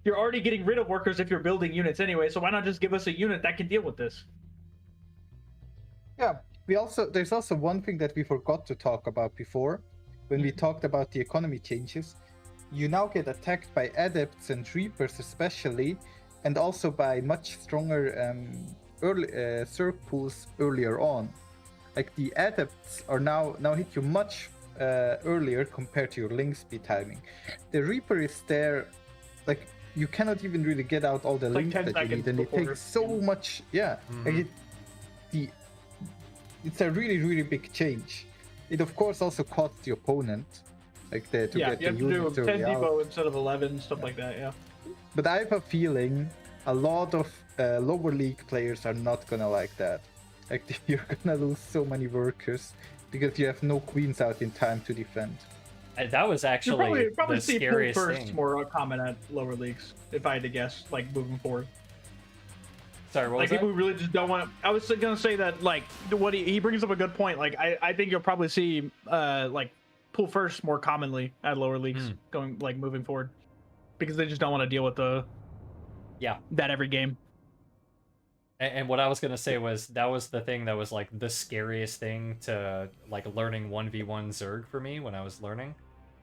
you're already getting rid of workers if you're building units anyway, so why not just give us a unit that can deal with this? Yeah, there's also one thing that we forgot to talk about before when we talked about the economy changes. You now get attacked by adepts and reapers especially, and also by much stronger early Zerg pools earlier on. Like the adepts are now hit you much earlier compared to your link speed timing. The reaper is there, like you cannot even really get out all the links that you need, and it takes so much. Yeah, like it's a really big change. It of course also costs the opponent, like get you the have to do units 10 early depot out. instead of 11, stuff like that. Yeah. But I have a feeling a lot of lower league players are not gonna like that. Like you're gonna lose so many workers because you have no queens out in time to defend. That was actually probably the see scariest pool first thing. more common at lower leagues, if I had to guess, like moving forward. Sorry, what was Like that? people who really just don't want to. I was gonna say that like what he brings up a good point. Like I think you'll probably see like pool first more commonly at lower leagues going like moving forward because they just don't want to deal with that every game. And what I was gonna say was that was the thing that was like the scariest thing to like learning 1v1 Zerg for me when I was learning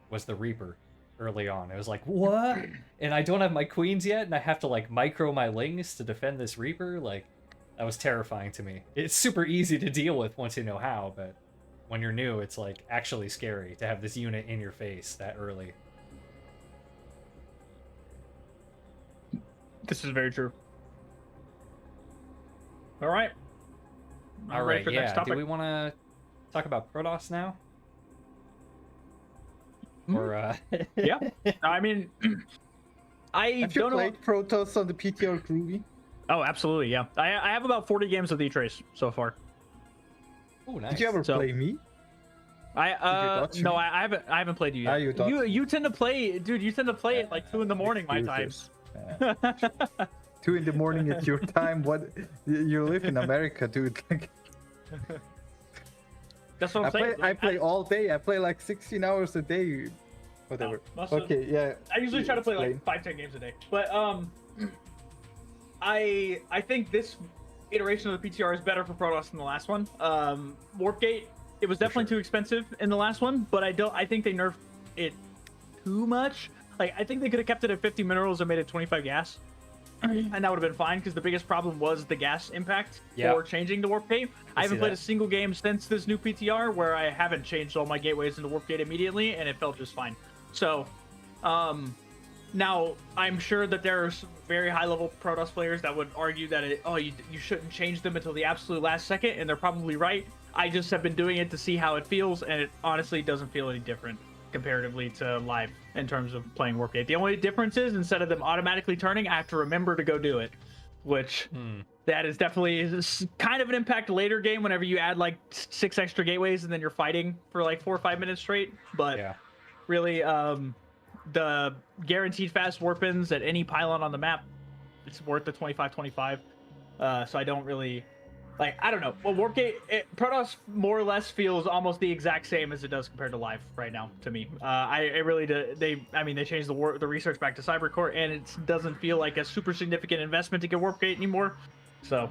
was the Reaper early on. It was like, what? And I don't have my queens yet, and I have to like micro my lings to defend this Reaper. Like, that was terrifying to me. It's super easy to deal with once you know how, but when you're new, it's like actually scary to have this unit in your face that early. This is very true. All right. All right, yeah. Do we want to talk about Protoss now? Or yeah. I mean, I have you don't know. played Protoss on the PTR Groovy? Oh, absolutely, yeah. I have about 40 games with E-Trace so far. Oh, nice. Did you ever play me? dodge No, me? I haven't played you yet. You dodge me. You tend to play, dude. You tend to play at like 2 in the morning my time. Excuses. 2 in the morning at your time. What? You live in America, dude. Like, That's what I'm saying. I play all day. I play like 16 hours a day. Whatever. Okay, yeah. I usually try to play Explain. like 5-10 games a day, but I think this iteration of the PTR is better for Protoss than the last one. Warpgate, it was definitely too expensive in the last one, but I think they nerfed it too much. Like, I think they could have kept it at 50 minerals and made it 25 gas, and that would have been fine, because the biggest problem was the gas impact for changing to Warpgate. I haven't played a single game since this new PTR where I haven't changed all my gateways into Warpgate immediately, and it felt just fine. So, now I'm sure that there's very high-level Protoss players that would argue that you shouldn't change them until the absolute last second, and they're probably right. I just have been doing it to see how it feels, and it honestly doesn't feel any different comparatively to live in terms of playing Warpgate. The only difference is, instead of them automatically turning, I have to remember to go do it, which that is definitely kind of an impact later game whenever you add like 6 extra gateways and then you're fighting for like 4 or 5 minutes straight. But really, the guaranteed fast warp-ins at any pylon on the map, it's worth the 25-25. So I don't really... Like, I don't know. Well, Warpgate, Protoss more or less feels almost the exact same as it does compared to live right now to me. I really do. They changed the research back to Cybercore, and it doesn't feel like a super significant investment to get Warpgate anymore. So,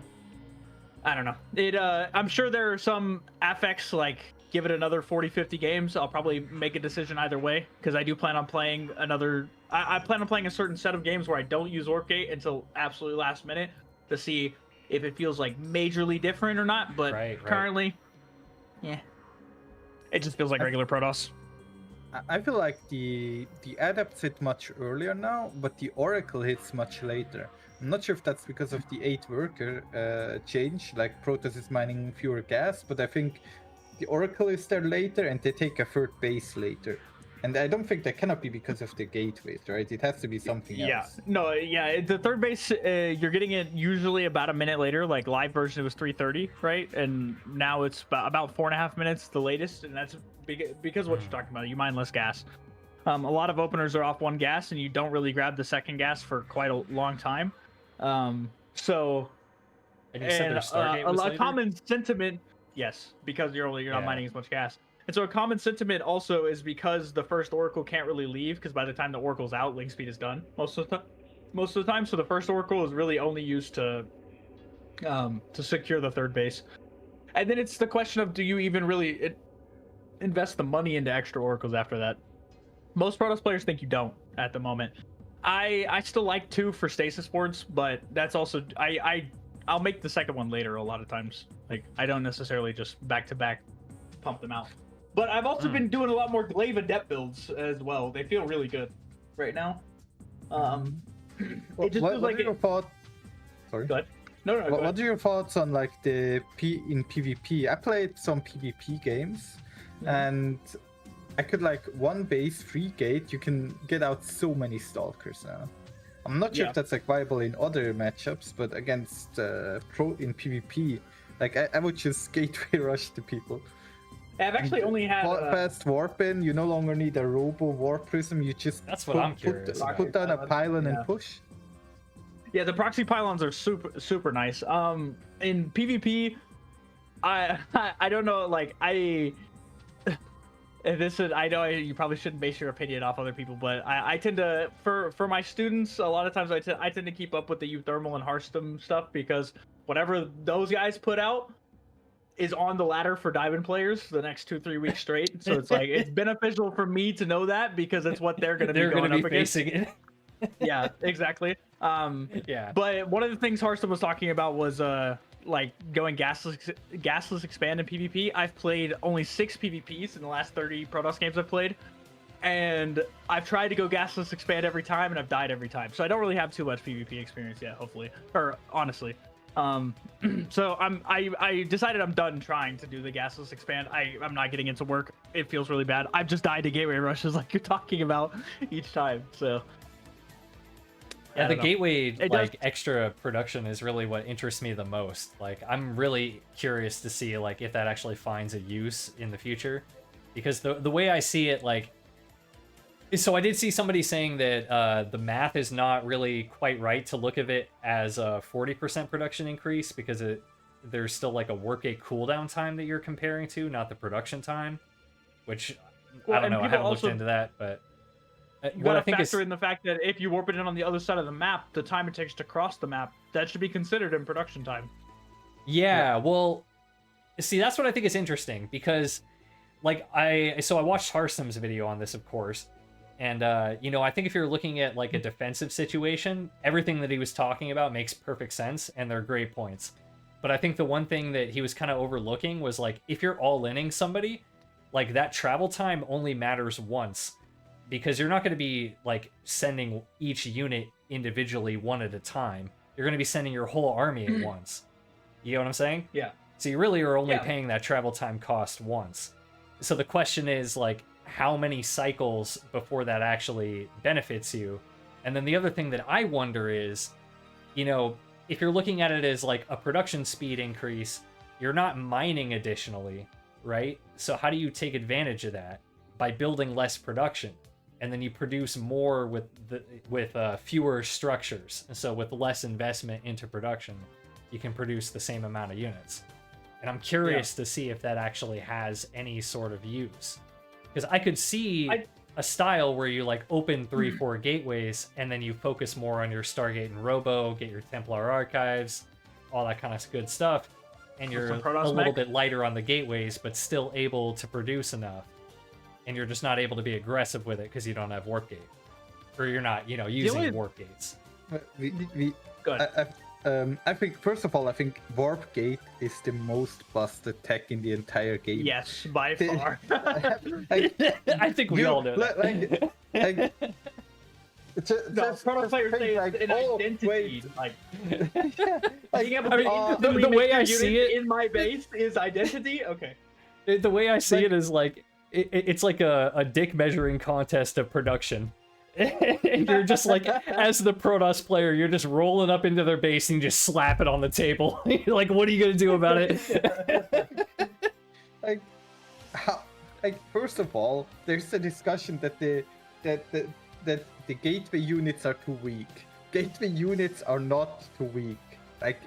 I don't know. I'm sure there are some affects, like, give it another 40-50 games. I'll probably make a decision either way, because I do plan on playing another... I plan on playing a certain set of games where I don't use Warpgate until absolutely last minute to see if it feels like majorly different or not, but currently, yeah, it just feels like regular Protoss. I feel like the Adepts hit much earlier now, but the Oracle hits much later. I'm not sure if that's because of the 8 worker change, like Protoss is mining fewer gas, but I think the Oracle is there later and they take a third base later. And I don't think that cannot be because of the gateways, right? It has to be something else. No, the third base, you're getting it usually about a minute later. Like, live version, it was 3:30, right? And now it's about 4.5 minutes, the latest. And that's because of what you're talking about. You mine less gas. A lot of openers are off 1 gas, and you don't really grab the second gas for quite a long time. So, and you said their Stargate was later? Common sentiment, yes, because you're not mining as much gas. And so a common sentiment also is because the first Oracle can't really leave, because by the time the Oracle's out, link speed is done most of the time. So the first Oracle is really only used to secure the third base. And then it's the question of, do you even really invest the money into extra Oracles after that? Most Protoss players think you don't at the moment. I still like 2 for stasis boards, but that's also I'll make the second one later a lot of times. Like, I don't necessarily just back-to-back pump them out. But I've also been doing a lot more Glaive Adept builds as well. They feel really good right now. It just feels like your thoughts? Sorry. Go ahead. No. What are your thoughts on like the in PvP? I played some PvP games, and I could like 1 base 3 gate. You can get out so many stalkers now. I'm not sure if that's like viable in other matchups, but against in PvP, like I would just gateway rush to people. I've actually only had fast warp in. You no longer need a robo warp prism. You just put down a pylon and push. Yeah, the proxy pylons are super nice. In PvP, I don't know. Like I know you probably shouldn't base your opinion off other people, but I tend to for my students, a lot of times I tend to keep up with the Euthermal and Hearthstone stuff, because whatever those guys put out is on the ladder for diamond players the next 2-3 weeks straight. So it's like, it's beneficial for me to know that, because it's what they're going to be going up against. It. Yeah, exactly. But one of the things Hearthstone was talking about was like going gasless expand in PvP. I've played only 6 PvPs in the last 30 Protoss games I've played, and I've tried to go gasless expand every time, and I've died every time. So I don't really have too much PvP experience yet, hopefully, or honestly. So I decided I'm done trying to do the gasless expand. I'm not getting into work. It feels really bad. I've just died to gateway rushes like you're talking about each time. So yeah, the gateway extra production is really what interests me the most. Like, I'm really curious to see like if that actually finds a use in the future, because the way I see it, like, so I did see somebody saying that the math is not really quite right to look at it as a 40% production increase, because there's still like a workday cooldown time that you're comparing to, not the production time, which I don't know. I haven't looked into that, but you gotta factor in the fact that if you warp it in on the other side of the map, the time it takes to cross the map, that should be considered in production time. Yeah, well, see, that's what I think is interesting, because like I watched Harsim's video on this, of course, and you know, I think if you're looking at like a defensive situation, everything that he was talking about makes perfect sense, and they're great points. But I think the one thing that he was kind of overlooking was, like, if you're all-inning somebody, like, that travel time only matters once, because you're not going to be like sending each unit individually one at a time. You're going to be sending your whole army at once. You know what I'm saying? Yeah. So you really are only paying that travel time cost once. So the question is, like, how many cycles before that actually benefits you? And then the other thing that I wonder is, you know, if you're looking at it as like a production speed increase, you're not mining additionally, right? So how do you take advantage of that? By building less production, and then you produce more with fewer structures. And so with less investment into production, you can produce the same amount of units. And I'm curious to see if that actually has any sort of use, because I could see a style where you like open 3-4 gateways, and then you focus more on your Stargate and Robo, get your Templar archives, all that kind of good stuff, and you're a little bit lighter on the gateways, but still able to produce enough. And you're just not able to be aggressive with it because you don't have warp gate, or you're not, you know, using warp gates. Go ahead. I think, first of all, I think warp gate is the most busted tech in the entire game. Yes, by far. I think we all know that. Pro players say like, an identity. Wait. Like, being able to the way I see it in my base is identity. Okay. The way I see it is like it's like a dick measuring contest of production. And you're just like, as the Protoss player, you're just rolling up into their base and you just slap it on the table. You're like, what are you gonna do about it? First of all, there's a discussion that the gateway units are too weak. Gateway units are not too weak. Like,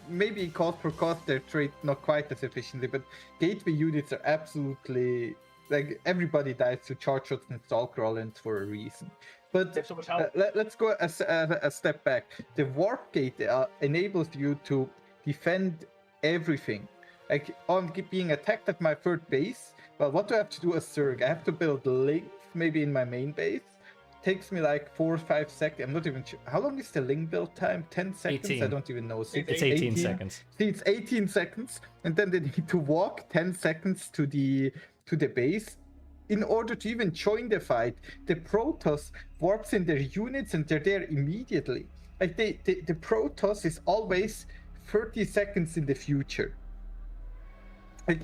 maybe cost per cost they're trade not quite as efficiently, but gateway units are absolutely, like, everybody dies to charge shots and stalker rollins for a reason. But so much help. let's go a step back. The warp gate enables you to defend everything. Like, on being attacked at my third base, well, what do I have to do as Zerg? I have to build links, maybe in my main base. Takes me like 4 or 5 seconds. I'm not even sure. How long is the link build time? 10 seconds? 18. I don't even know. It's 18 seconds. See, it's 18 seconds. And then they need to walk 10 seconds to the base. In order to even join the fight, the Protoss warps in their units and they're there immediately. Like, the Protoss is always 30 seconds in the future. Like,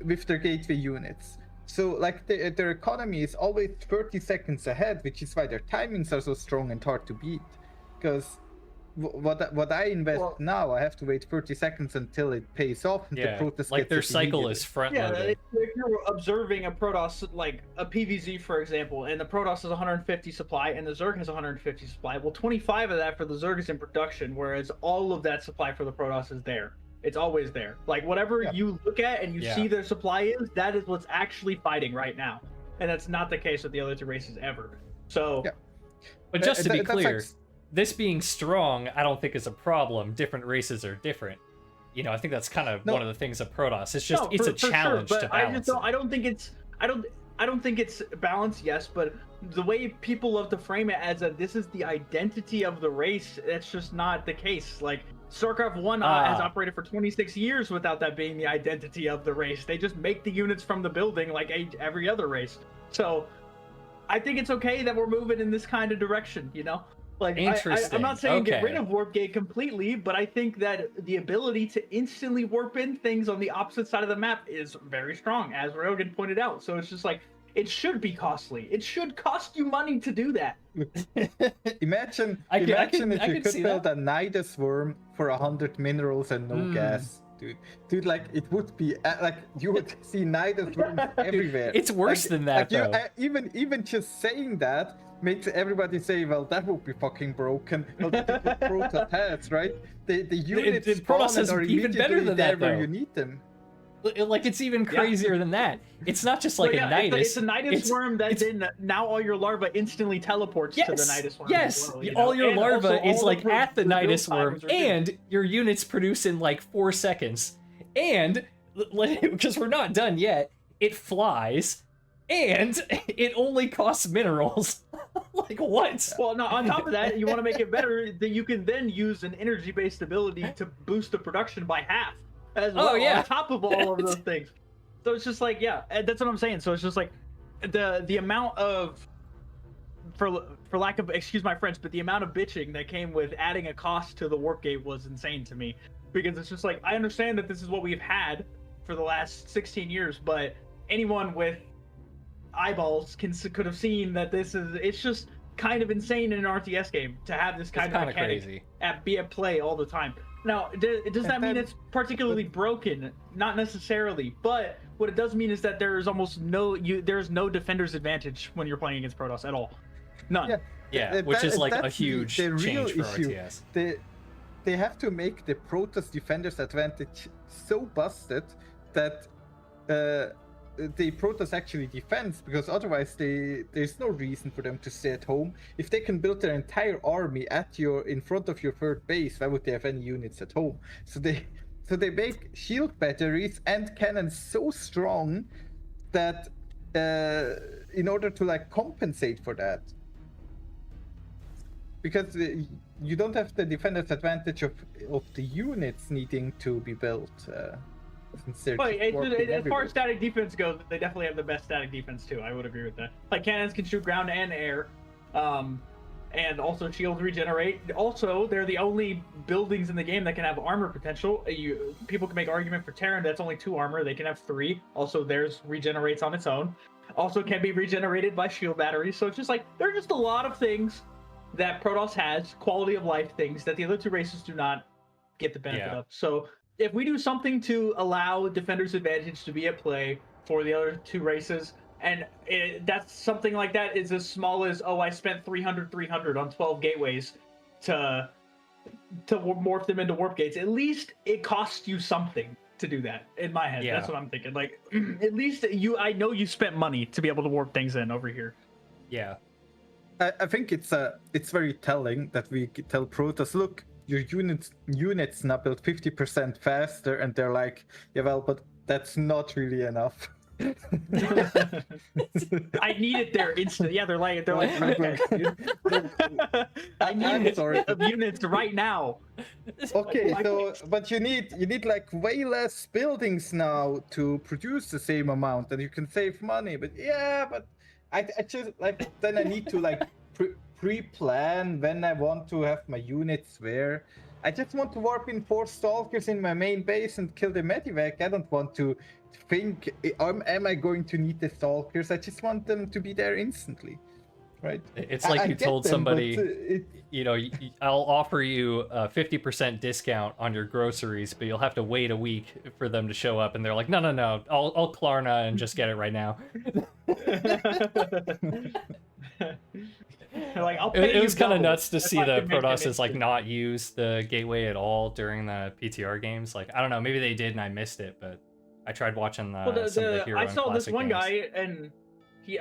with their gateway units. So, like, their economy is always 30 seconds ahead, which is why their timings are so strong and hard to beat. Because what I invest now, I have to wait 30 seconds until it pays off. And the Protoss like gets their cycle is front loaded. If you're observing a Protoss, like a PVZ, for example, and the Protoss has 150 supply and the Zerg has 150 supply, well, 25 of that for the Zerg is in production, whereas all of that supply for the Protoss is there. It's always there. Like, whatever you look at and you see their supply is, that is what's actually fighting right now. And that's not the case with the other two races ever. So, but just to be clear, this being strong, I don't think is a problem. Different races are different. You know, I think that's kind of one of the things of Protoss. It's just it's a challenge to balance. I don't think it's balanced, yes, but the way people love to frame it as this is the identity of the race, that's just not the case. Like, Starcraft 1 has operated for 26 years without that being the identity of the race. They just make the units from the building like every other race. So I think it's okay that we're moving in this kind of direction, you know? Like, I'm not saying get rid of Warp Gate completely, but I think that the ability to instantly warp in things on the opposite side of the map is very strong, as Railgan pointed out. So it's just like, it should be costly. It should cost you money to do that. Imagine if you could build a Nidus worm for 100 minerals and no gas. Dude, like it would be like you would see Nidus worms everywhere. It's worse than that, though. Even just saying that makes everybody say, well, that would be fucking broken. Well, that's what Protoss has, right? The units Protoss spawn has and are even better immediately than there that, where though. you need them. Like, it's even crazier than that. It's not just like a Nidus. It's a Nidus worm that then now all your larva instantly teleports to the Nidus worm. Yes, as well, all your and larva is all like the at the Nidus build worm, timers are and your units produce in like 4 seconds. And because we're not done yet, it flies, and it only costs minerals. Like what? Well, no. On top of that, you want to make it better. That you can then use an energy-based ability to boost the production by half, as well. On top of all of those things. So it's just like, yeah, that's what I'm saying. So it's just like the amount of, for lack of, excuse my French, but the amount of bitching that came with adding a cost to the warp gate was insane to me. Because it's just like, I understand that this is what we've had for the last 16 years, but anyone with eyeballs could have seen that it's just kind of insane in an RTS game to have this kind of mechanic crazy. Be at play all the time. Now, does that mean it's particularly broken? Not necessarily, but what it does mean is that there is almost there's no defender's advantage when you're playing against Protoss at all. None. Yeah, which is like a huge the real change for issue. RTS. They have to make the Protoss defender's advantage so busted that the Protoss actually defends, because otherwise there's no reason for them to stay at home. If they can build their entire army in front of your third base, why would they have any units at home? So they make shield batteries and cannons so strong that in order to like compensate for that, because you don't have the defender's advantage of the units needing to be built. As far as static defense goes, they definitely have the best static defense too. I would agree with that. Like, cannons can shoot ground and air, and also shields regenerate. Also, they're the only buildings in the game that can have armor potential. People can make argument for Terran that's only 2 armor. They can have 3. Also, theirs regenerates on its own. Also, can be regenerated by shield batteries. So it's just like, there are just a lot of things that Protoss has, quality of life things that the other 2 races do not get the benefit of. So if we do something to allow defender's advantage to be at play for the other 2 races, and that's something like that is as small as, I spent 300 on 12 gateways to morph them into warp gates, at least it costs you something to do that. In my head, that's what I'm thinking. Like, at least I know you spent money to be able to warp things in over here. Yeah. I think it's very telling that we tell Protoss, look, your units now build 50% faster, and they're like, yeah, well, but that's not really enough. I need it there instant. Yeah, they're like dude. I need units right now. Okay, so but you need like way less buildings now to produce the same amount, and you can save money. But I just like, then I need to like pre-plan when I want to have my units where. I just want to warp in 4 stalkers in my main base and kill the medivac. I don't want to think, am I going to need the stalkers? I just want them to be there instantly, right? It's like you told somebody, I'll offer you a 50% discount on your groceries, but you'll have to wait a week for them to show up. And they're like, no, I'll Klarna and just get it right now. Like, it was kind of nuts to see the Protoss like not use the gateway at all during the PTR games. Like, I don't know, maybe they did and I missed it, but I tried watching some of the Hero I and saw this Classic one games. guy, and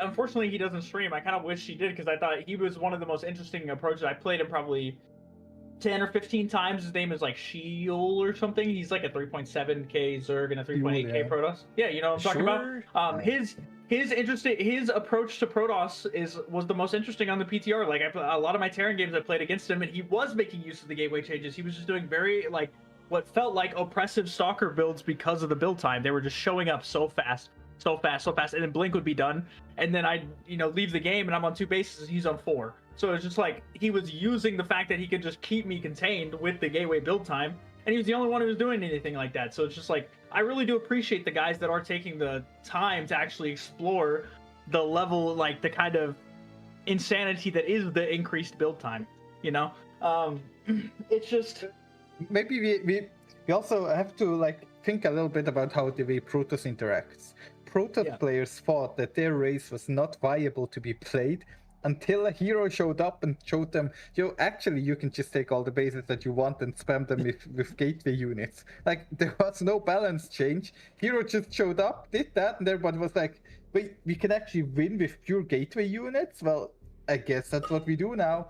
unfortunately he doesn't stream. I kind of wish he did, because I thought he was one of the most interesting approaches. I played him probably 10 or 15 times. His name is like Sheol or something. He's like a 3.7k Zerg and a 3.8k Protoss. Yeah, you know what I'm talking about. His approach to Protoss was the most interesting on the PTR. Like, a lot of my Terran games I played against him, and he was making use of the gateway changes. He was just doing very like what felt like oppressive stalker builds because of the build time. They were just showing up so fast, and then blink would be done, and then I'd leave the game and I'm on 2 bases and he's on 4. So it's just like he was using the fact that he could just keep me contained with the gateway build time, and he was the only one who was doing anything like that. So it's just like, I really do appreciate the guys that are taking the time to actually explore the level, like the kind of insanity that is the increased build time. It's just, maybe we also have to like think a little bit about how the way Protoss interacts. Protoss players thought that their race was not viable to be played until a hero showed up and showed them, actually you can just take all the bases that you want and spam them with gateway units. Like, there was no balance change. Hero just showed up, did that, and everybody was like, wait, we can actually win with pure gateway units? Well, I guess that's what we do now.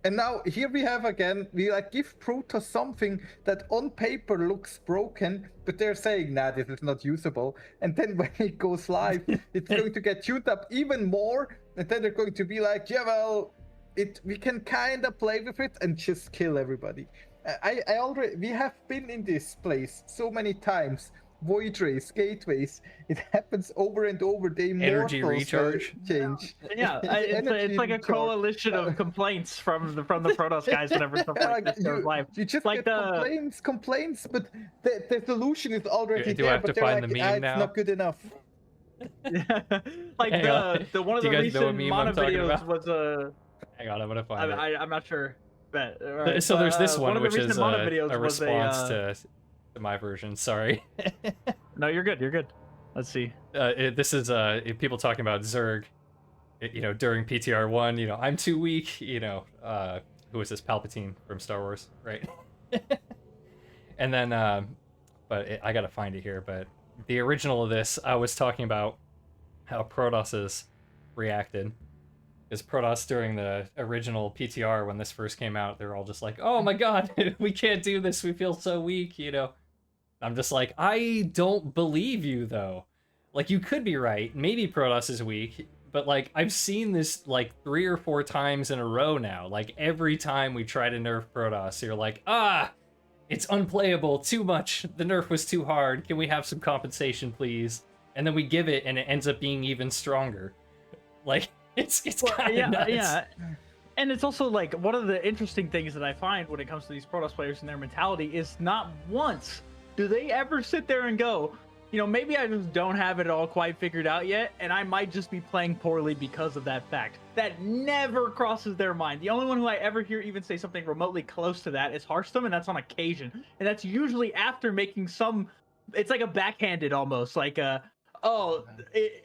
And now here we have again, we like give Protoss something that on paper looks broken, but they're saying, nah, this is not usable. And then when it goes live, it's going to get tuned up even more. And then they're going to be like, yeah, well, we can kind of play with it and just kill everybody. We have been in this place so many times. Void rays, gateways, it happens over and over. The energy recharge change. Yeah, it's like a coalition of complaints from the Protoss guys whenever something like this goes live. You just like get complaints, but the solution is already do there. I have but to they're find like, the meme it's now? not good enough. Like the one of Do the you guys know what recent meme mono I'm talking videos about? was a. Hang on, I'm gonna find it. I'm not sure. But, right, So there's this one, of the which is recent mono videos a was response to my version. Sorry. No, you're good. You're good. Let's see. This is people talking about Zerg. During PTR 1, I'm too weak. Who is this? Palpatine from Star Wars, right? And then, I gotta find it here. But the original of this, I was talking about how Protosses reacted. Because Protoss during the original PTR when this first came out, they're all just like, "Oh my god, we can't do this. We feel so weak." I'm just like, I don't believe you though. Like, you could be right. Maybe Protoss is weak, but like I've seen this like 3 or 4 times in a row now. Like every time we try to nerf Protoss, you're like, it's unplayable, too much. The nerf was too hard. Can we have some compensation, please? And then we give it, and it ends up being even stronger. Like, it's kind of nuts. Yeah. And it's also like one of the interesting things that I find when it comes to these Protoss players and their mentality is not once do they ever sit there and go, maybe I just don't have it all quite figured out yet, and I might just be playing poorly because of that fact. That never crosses their mind. The only one who I ever hear even say something remotely close to that is Hearthstone, and that's on occasion. And that's usually after making it's like a backhanded almost, like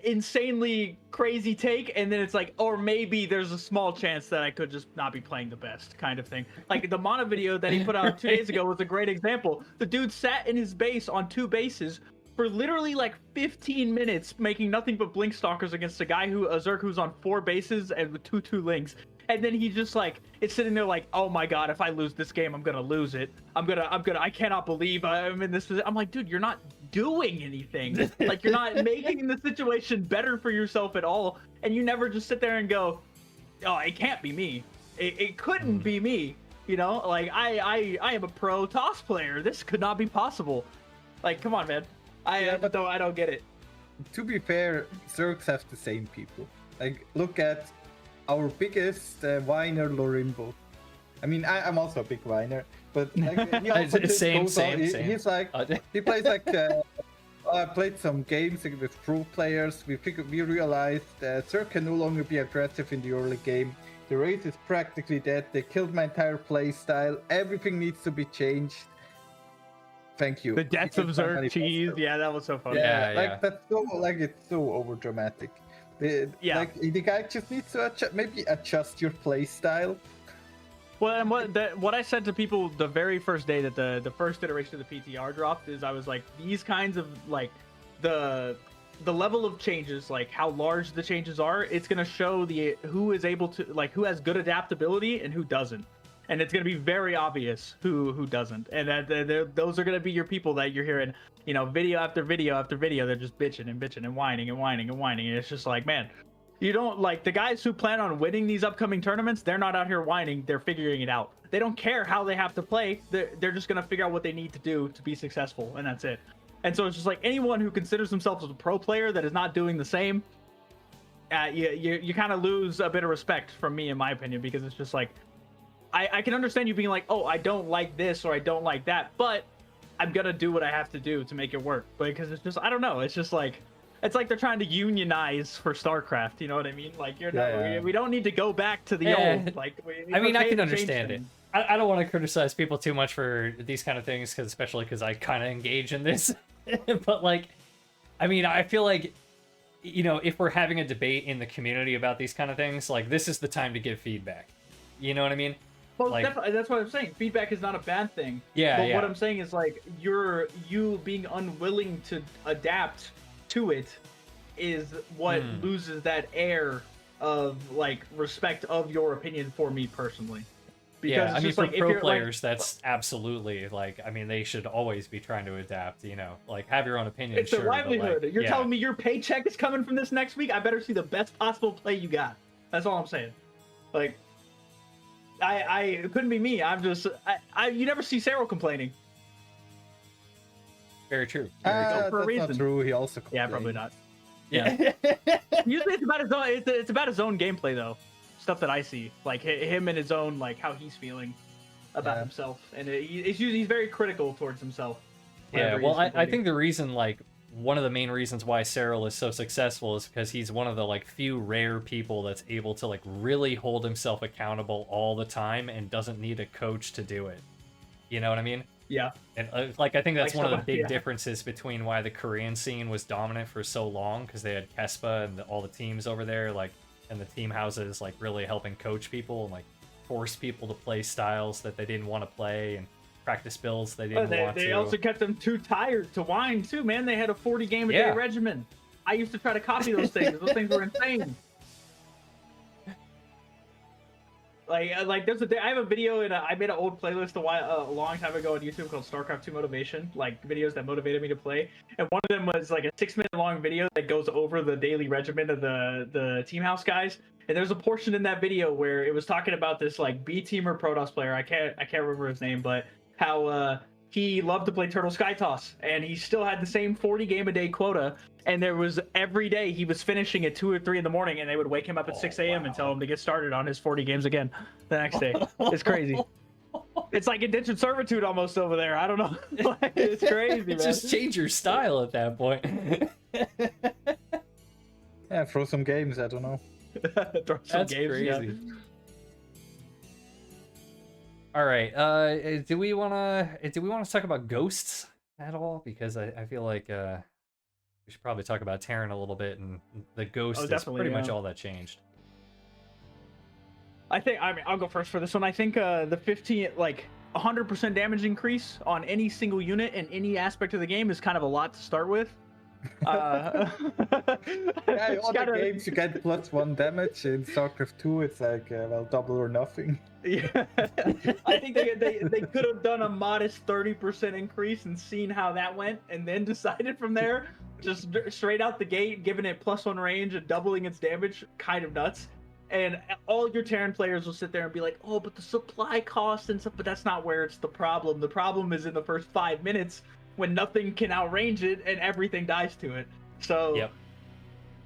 insanely crazy take, and then it's like, or maybe there's a small chance that I could just not be playing the best kind of thing. Like the mono video that he put out 2 days ago was a great example. The dude sat in his base on 2 bases for literally like 15 minutes making nothing but blink stalkers against a Zerg who's on 4 bases and with 2 links. And then he just like, it's sitting there like, oh my god, if I lose this game, I'm gonna lose it. I cannot believe I'm in this position. I'm like, dude, you're not doing anything. Like, you're not making the situation better for yourself at all. And you never just sit there and go, oh, it can't be me. It couldn't be me. Like I am a pro toss player. This could not be possible. Like, come on, man. I don't get it. To be fair, Zergs have the same people. Like, look at our biggest whiner, Lorimbo. I mean, I'm also a big whiner, but like, he also same. He's like, he plays like. I played some games with pro players. We realized that Zerg can no longer be aggressive in the early game. The race is practically dead. They killed my entire play style. Everything needs to be changed. Thank you. The deaths of Zerg cheese. Yeah, that was so funny. Yeah, that's so it's so over dramatic. Like, the guy just needs to maybe adjust your play style. Well, and what I said to people the very first day that the first iteration of the PTR dropped is I was like, these kinds of like the level of changes, like how large the changes are, it's gonna show who is able to, like, who has good adaptability and who doesn't. And it's going to be very obvious who doesn't. And those are going to be your people that you're hearing, video after video after video. They're just bitching and whining and whining and whining. And it's just like, man, you don't, like, the guys who plan on winning these upcoming tournaments, they're not out here whining. They're figuring it out. They don't care how they have to play. They're just going to figure out what they need to do to be successful. And that's it. And so it's just like anyone who considers themselves a pro player that is not doing the same, you kind of lose a bit of respect from me, in my opinion, because it's just like, I can understand you being like, oh, I don't like this or I don't like that, but I'm going to do what I have to do to make it work. Because it's just, I don't know. It's just like, it's like they're trying to unionize for Starcraft. You know what I mean? Like, we don't need to go back to the old. Like, I mean, I can understand it. I don't want to criticize people too much for these kind of things, especially because I kind of engage in this. But like, I mean, I feel like, if we're having a debate in the community about these kind of things, like this is the time to give feedback. You know what I mean? Well, Like- that's what I'm saying. Feedback is not a bad thing. Yeah, But yeah. what I'm saying is like you being unwilling to adapt to it is what loses that air of like respect of your opinion for me personally. Because Yeah, it's I mean, just for like, if pro you're, players, that's absolutely like, I mean, they should always be trying to adapt. Like have your own opinion. it's sure, their but, like, livelihood. You're yeah. telling me your paycheck is coming from this next week? I better see the best possible play you got. That's all I'm saying. Like, it couldn't be me. I'm just, you never see Cyril complaining. Very true. for a That's not reason. true. He also Yeah, complained. probably not. Yeah. Usually it's about his own. It's about his own gameplay though. Stuff that I see, like him and his own, like how he's feeling about himself, and he's very critical towards himself. Yeah, whenever well, he's I complaining. think the reason, like, one of the main reasons why Cyril is so successful is because he's one of the, like, few rare people that's able to, like, really hold himself accountable all the time and doesn't need a coach to do it. You know what I mean? Yeah, And, like, I think that's Like one of the someone- big yeah. differences between why the Korean scene was dominant for so long, because they had Kespa and all the teams over there, like, and the team houses, like, really helping coach people and, like, force people to play styles that they didn't want to play and practice builds they didn't want they to. also kept them too tired to whine too, man. They had a 40 game a day Yeah. regimen. I used to try to copy those things. Those things were insane. Like there's I have a video I made an old playlist a long time ago on YouTube called Starcraft 2 Motivation, like videos that motivated me to play. And one of them was like a 6-minute long video that goes over the daily regimen of the team house guys. And there's a portion in that video where it was talking about this like B teamer Protoss player. I can't remember his name, but how he loved to play Turtle Sky Toss, and he still had the same 40 game a day quota. And there was every day he was finishing at 2 or 3 in the morning, and they would wake him up at 6 a.m. and tell him to get started on his 40 games again the next day. It's crazy. It's like indentured servitude almost over there. I don't know. Like, it's crazy, man. Just change your style at that point. Yeah, throw some games. I don't know. Throw some That's games, yeah. crazy. All right. Do we wanna talk about ghosts at all? Because I feel like we should probably talk about Terran a little bit, and the ghost is definitely, pretty much yeah. all that changed. I mean, I'll go first for this one. I think the 15, like 100% damage increase on any single unit in any aspect of the game is kind of a lot to start with. Yeah, in It's other gotta- games you get +1 damage. In StarCraft 2, it's like well, double or nothing. Yeah, I think they could have done a modest 30% increase and seen how that went, and then decided from there, just straight out the gate, giving it +1 range and doubling its damage, kind of nuts. And all your Terran players will sit there and be like, "Oh, but the supply cost and stuff." But that's not where it's the problem. The problem is in the first 5 minutes when nothing can outrange it and everything dies to it. So. Yep.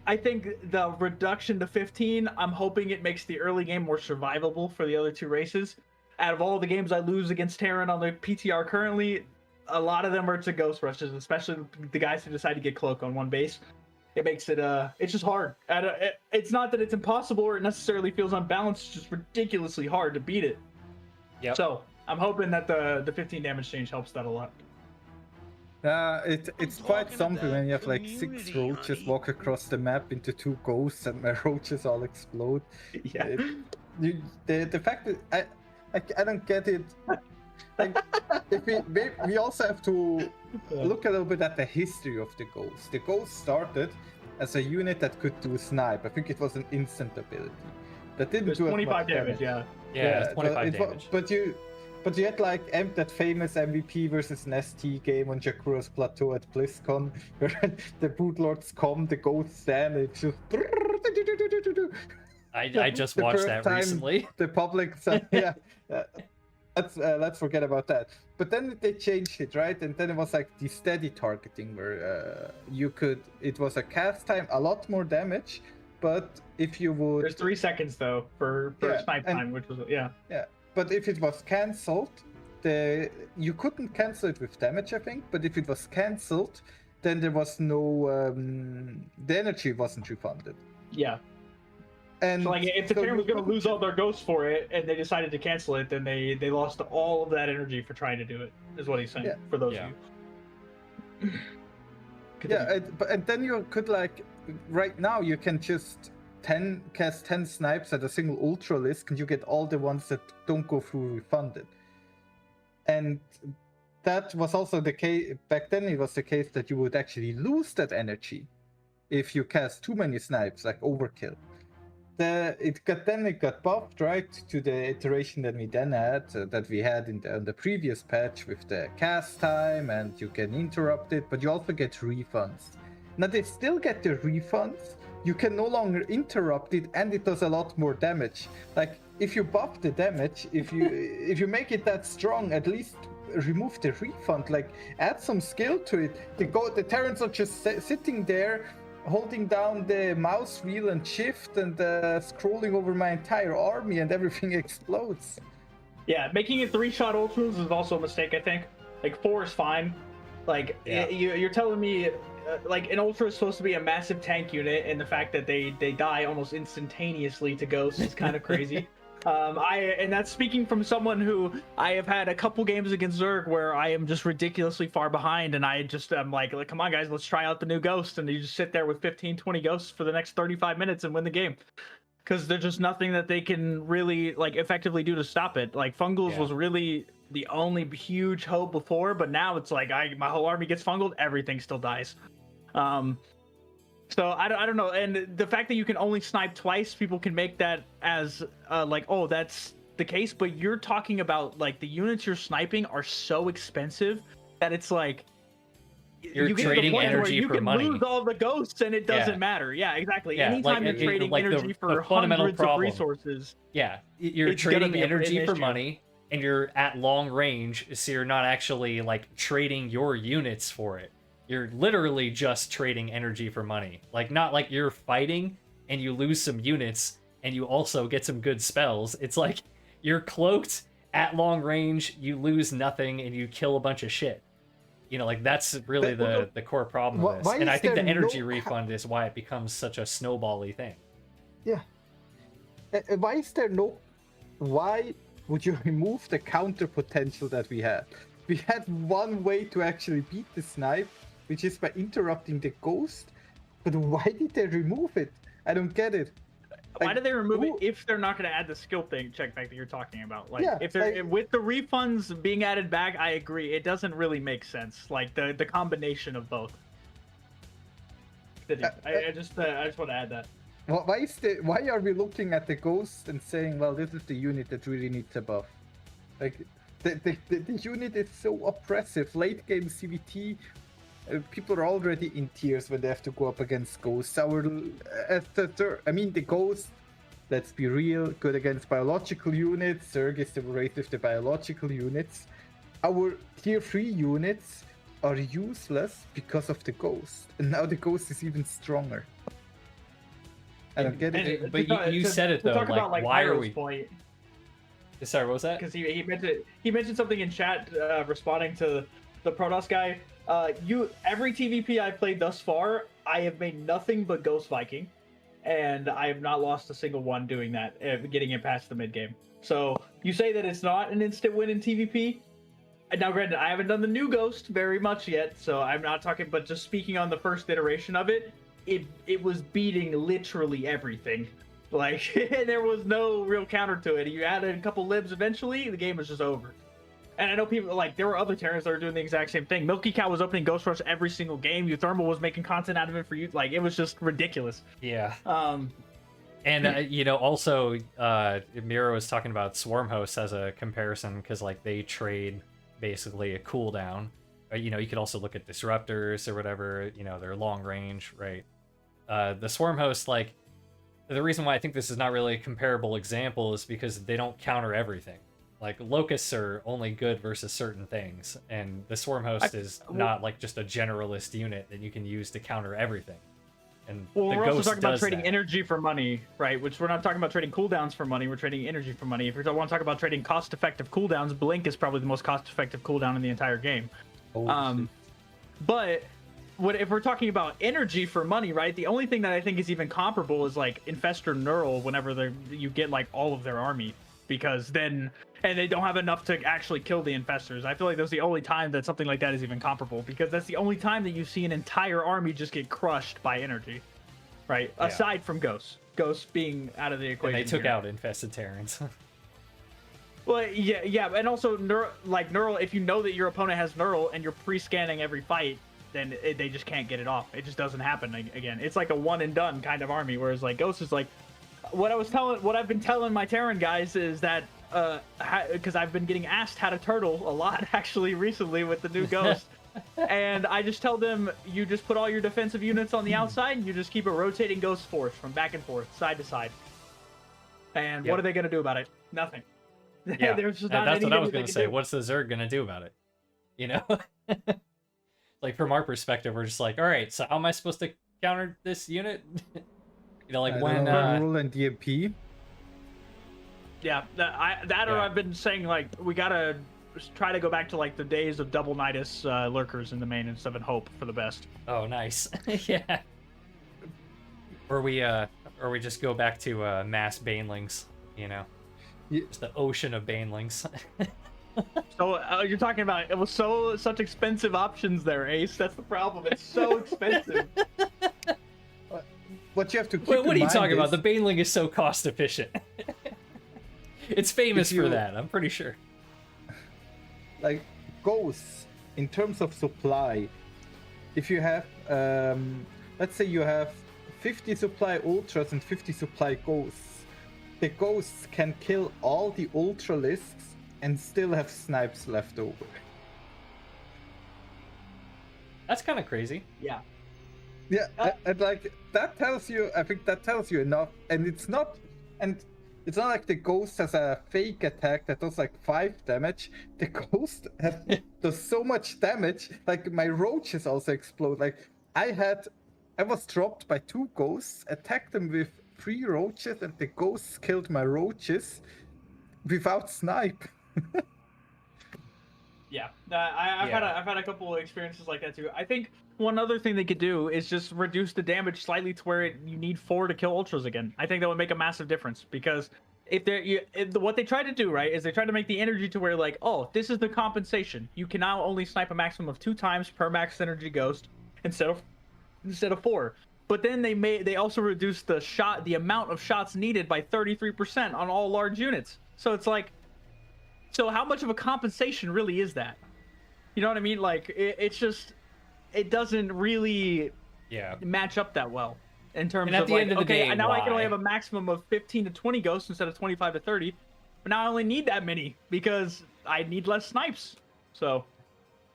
I think the reduction to 15, I'm hoping it makes the early game more survivable for the other two races. Out of all the games I lose against Terran on the PTR currently, a lot of them are to Ghost Rushes, especially the guys who decide to get Cloak on one base. It makes it, it's just hard. It's not that it's impossible or it necessarily feels unbalanced, it's just ridiculously hard to beat it. Yep. So, I'm hoping that the 15 damage change helps that a lot. It's quite talking something when about you have like 6 community, roaches honey. walk across the map into 2 ghosts and my roaches all explode. Yeah. The fact that I don't get it. Like, if we also have to look a little bit at the history of the ghost. The ghost started as a unit that could do snipe. I think it was an instant ability that didn't There's do as 25 much damage, yeah. Yeah, it's 25 it wa- damage. But you had like that famous MVP versus NST game on Jakura's Plateau at BlizzCon, where the Broodlords come, the ghosts stand, it's just. I just The watched first that time recently. The public, yeah. Let's forget about that. But then they changed it, right? And then it was like the steady targeting, where it was a cast time, a lot more damage, but if you would. There's 3 seconds though for Yeah, snipe and- time, which was, yeah. Yeah, but if it was cancelled, you couldn't cancel it with damage, I think. But if it was cancelled, then there was no the energy wasn't refunded. Yeah. And So like, if the so Terran was you going to lose all their ghosts for it, and they decided to cancel it, then they lost all of that energy for trying to do it. Is what he's saying. Yeah. For those Yeah. of you. Yeah, and then you could like right now you can just cast 10 snipes at a single Ultralisk, and you get all the ones that don't go through refunded. And that was also the case back then. It was the case that you would actually lose that energy if you cast too many snipes, like overkill. It got buffed, right, to the iteration that we then had that we had in the previous patch with the cast time, and you can interrupt it, but you also get refunds. Now they still get the refunds. You can no longer interrupt it, and it does a lot more damage. Like if you buff the damage, if you make it that strong, at least remove the refund. Like add some skill to it. The Terrans are just sitting there, holding down the mouse wheel and shift and scrolling over my entire army, and everything explodes. Yeah, making it 3-shot ultras is also a mistake, I think. Like 4 is fine. Like you're telling me like an ultra is supposed to be a massive tank unit, and the fact that they die almost instantaneously to ghosts is kind of crazy. And that's speaking from someone who I have had a couple games against Zerg where I am just ridiculously far behind, and I'm like, come on guys, let's try out the new ghost, and you just sit there with 15-20 ghosts for the next 35 minutes and win the game, because there's just nothing that they can really like effectively do to stop it. Like Fungals was really the only huge hope before, but now it's like my whole army gets fungled, everything still dies. So I don't know, and the fact that you can only snipe twice, people can make that as like, oh, that's the case, but you're talking about like the units you're sniping are so expensive that it's like you're trading energy for money. You can lose all the ghosts and it doesn't matter. Yeah, exactly. Yeah, anytime like, you're trading like energy for hundreds of resources. Yeah, you're trading energy for money, and you're at long range, so you're not actually like trading your units for it. You're literally just trading energy for money. Like, not like you're fighting and you lose some units and you also get some good spells. It's like you're cloaked at long range, you lose nothing, and you kill a bunch of shit. You know, like that's really the core problem of this. And I think the energy refund is why it becomes such a snowbally thing. Yeah. Why would you remove the counter potential that we had? We had one way to actually beat the snipe, which is by interrupting the ghost. But why did they remove it? I don't get it. Why did they remove it if they're not going to add the skill thing check back that you're talking about? Like, if they're with the refunds being added back, I agree. It doesn't really make sense. Like the combination of both. I just want to add that. Why are we looking at the ghost and saying, well, this is the unit that really needs a buff? Like the unit is so oppressive. Late game CVT. People are already in tears when they have to go up against ghosts. The ghost, let's be real, good against biological units. Zerg is the race with the biological units. Our tier 3 units are useless because of the ghost. And now the ghost is even stronger. I don't get it. But you said it though, like why are we... Point. Sorry, what was that? Because he mentioned something in chat responding to the Protoss guy. Every TVP I've played thus far, I have made nothing but Ghost Viking, and I have not lost a single one doing that, getting it past the mid game. So you say that it's not an instant win in TVP. Now, granted, I haven't done the new Ghost very much yet, so I'm not talking. But just speaking on the first iteration of it, it was beating literally everything. Like there was no real counter to it. You added a couple libs eventually, the game was just over. And I know people, like, there were other Terrans that were doing the exact same thing. Milky Cow was opening Ghost Rush every single game. Uthermal was making content out of it for you. Like, it was just ridiculous. Yeah. And, also, Miro was talking about Swarm Hosts as a comparison, because, like, they trade basically a cooldown. You could also look at Disruptors or whatever, they're long range, right? The Swarm Hosts, like, the reason why I think this is not really a comparable example is because they don't counter everything. Like, Locusts are only good versus certain things, and the Swarm Host is not like just a generalist unit that you can use to counter everything. And we're also talking about trading energy for money, right? Which we're not talking about trading cooldowns for money, we're trading energy for money. If we want to talk about trading cost-effective cooldowns, Blink is probably the most cost-effective cooldown in the entire game. But if we're talking about energy for money, right? The only thing that I think is even comparable is like Infestor Neural whenever you get like all of their army, because then and they don't have enough to actually kill the infestors. I feel like that's the only time that something like that is even comparable, because that's the only time that you see an entire army just get crushed by energy, right? Yeah. Aside from Ghosts being out of the equation. And they took here. out infested Terrans. Well, yeah, and also Neural. If you know that your opponent has Neural and you're pre-scanning every fight, then they just can't get it off. It just doesn't happen again. It's like a one and done kind of army. Whereas like Ghost is like, what I've been telling my Terran guys is that because I've been getting asked how to turtle a lot actually recently with the new Ghost, and I just tell them you just put all your defensive units on the outside and you just keep a rotating Ghost force from back and forth, side to side. And what are they gonna do about it? Nothing. Yeah, There's just and not that's what I was going gonna say. What's the Zerg gonna do about it? You know, like from our perspective, we're just like, all right, so how am I supposed to counter this unit? You know, like when rule and DMP. Yeah, or I've been saying like we gotta try to go back to like the days of double Nidus lurkers in the main instead of hope for the best. Oh, nice. Yeah. Or we just go back to mass banelings. You know, just the ocean of banelings. So you're talking about it was such expensive options there, Ace. That's the problem. It's so expensive. What you have to keep What are you in talking mind about? The baneling is so cost efficient. It's famous for that, I'm pretty sure. Like Ghosts, in terms of supply, if you have, let's say you have 50 supply Ultras and 50 supply Ghosts, the Ghosts can kill all the Ultralisks and still have snipes left over. That's kind of crazy. Yeah. Yeah, and like that tells you. I think that tells you enough. And it's not like the Ghost has a fake attack that does like 5 damage. The Ghost does so much damage. Like my roaches also explode. Like I was dropped by 2 Ghosts, attacked them with 3 roaches, and the Ghosts killed my roaches without snipe. Yeah, I've had a couple of experiences like that too. I think one other thing they could do is just reduce the damage slightly to where you need 4 to kill Ultras again. I think that would make a massive difference, because what they try to do, right, is they try to make the energy to where like, oh, this is the compensation. You can now only snipe a maximum of 2 times per max energy Ghost instead of 4. But then they also reduce the amount of shots needed by 33% on all large units. So it's like, so how much of a compensation really is that? You know what I mean? Like it doesn't really match up that well in terms of like, okay, now I can only have a maximum of 15 to 20 Ghosts instead of 25 to 30, but now I only need that many because I need less snipes. So,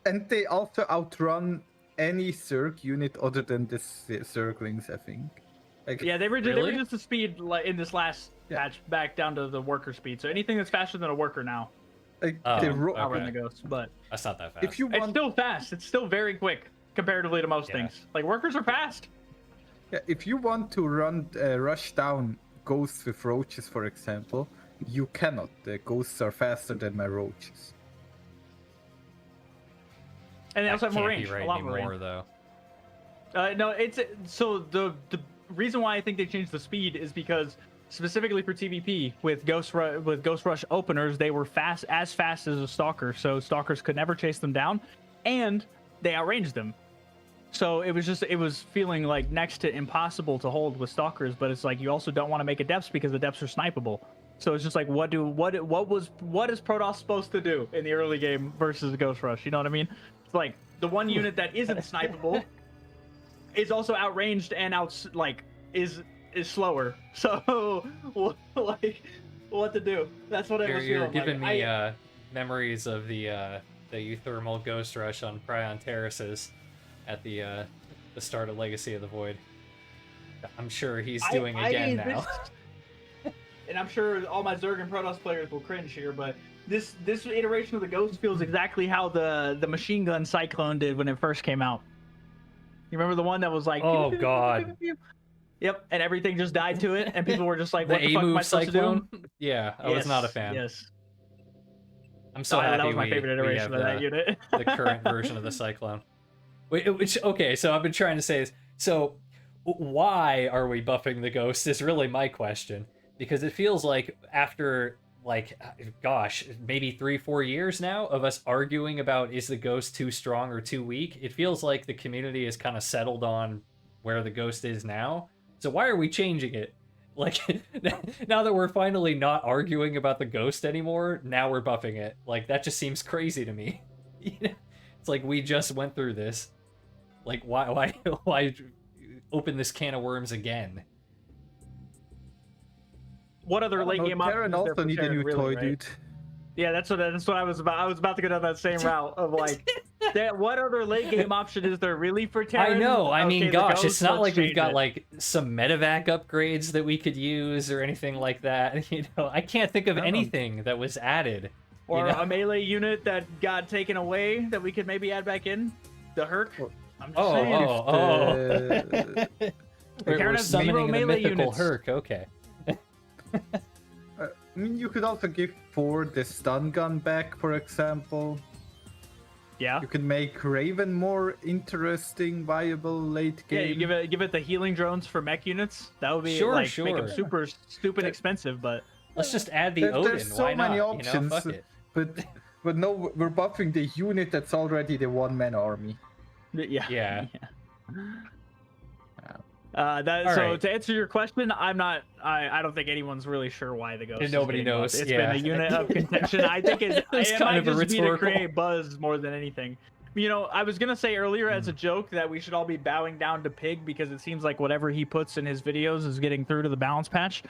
and they also outrun any Zerg unit other than the Zerglings, I think. Like, yeah, they reduced the speed in this last patch back down to the worker speed. So anything that's faster than a worker now. Like outrun the Ghosts, but that's not that fast. If you it's still fast. It's still very quick comparatively to most things. Like workers are fast. Yeah, if you want to rush down Ghosts with roaches, for example, you cannot. The Ghosts are faster than my roaches. And they also have more range. Right a lot more anymore, range. though. No, it's so the reason why I think they changed the speed is because specifically for TVP with Ghost Rush openers, they were as fast as a Stalker, so Stalkers could never chase them down, and they outranged them. So it was feeling like next to impossible to hold with Stalkers, but it's like you also don't want to make a depths because the depths are snipeable. So it's just like what is Protoss supposed to do in the early game versus Ghost Rush? You know what I mean? It's like the one unit that isn't snipeable is also outranged and is slower. So like what to do? That's what I was You're feeling. giving me memories of the euthermal Ghost Rush on Prion Terraces at the start of Legacy of the Void. I'm sure he's doing again now. And I'm sure all my Zerg and Protoss players will cringe here, but this iteration of the Ghost feels exactly how the machine gun Cyclone did when it first came out. You remember the one that was like, oh god. Yep, and everything just died to it, and people were just like, the what the fuck am I supposed to do? Yeah, I was not a fan. Yes. I'm so happy that was my favorite iteration of that unit. the current version of the Cyclone. Which okay, so I've been trying to say this. So why are we buffing the ghost is really my question, because it feels like after like gosh, maybe 3-4 years now of us arguing about is the ghost too strong or too weak, it feels like the community is kind of settled on where the ghost is now. So why are we changing it? Like now that we're finally not arguing about the ghost anymore, now we're buffing it. Like that just seems crazy to me. It's like we just went through this. Like why why open this can of worms again? What other late game Terran options? Is there also for need a Terran, new really, toy, right? dude. Yeah, that's what I was about. I was about to go down that same route of like, what other late game option is there really for Terran? I know. I mean, Okay, the gosh, ghost, it's not let's like we've change got it. like some medevac upgrades that we could use or anything like that. You know, I can't think of I don't- anything that was added. Or you know? a melee unit that got taken away that we could maybe add back in. The Herc. I'm just Oh, saying. oh. We're Terran has summoning zero the melee mythical units. Herc. Okay. I mean, you could also give Ford the stun gun back, for example. Yeah. You can make Raven more interesting, viable late Yeah, game. you give it the healing drones for mech units. That would be Sure, like make them sure. super stupid expensive, but Let's just add the There- Odin. there's so Why many not? options. You know, fuck it. But no, we're buffing the unit that's already the one-man army. yeah. Yeah. That All so right. to answer your question, I don't think anyone's really sure why the ghost. And is nobody getting buffed. knows, It's yeah. been a unit of contention. I think it It's kind might of a just be to rhetorical- create buzz more than anything. You know, I was gonna say earlier as Hmm. a joke that we should all be bowing down to Pig because it seems like whatever he puts in his videos is getting through to the balance patch.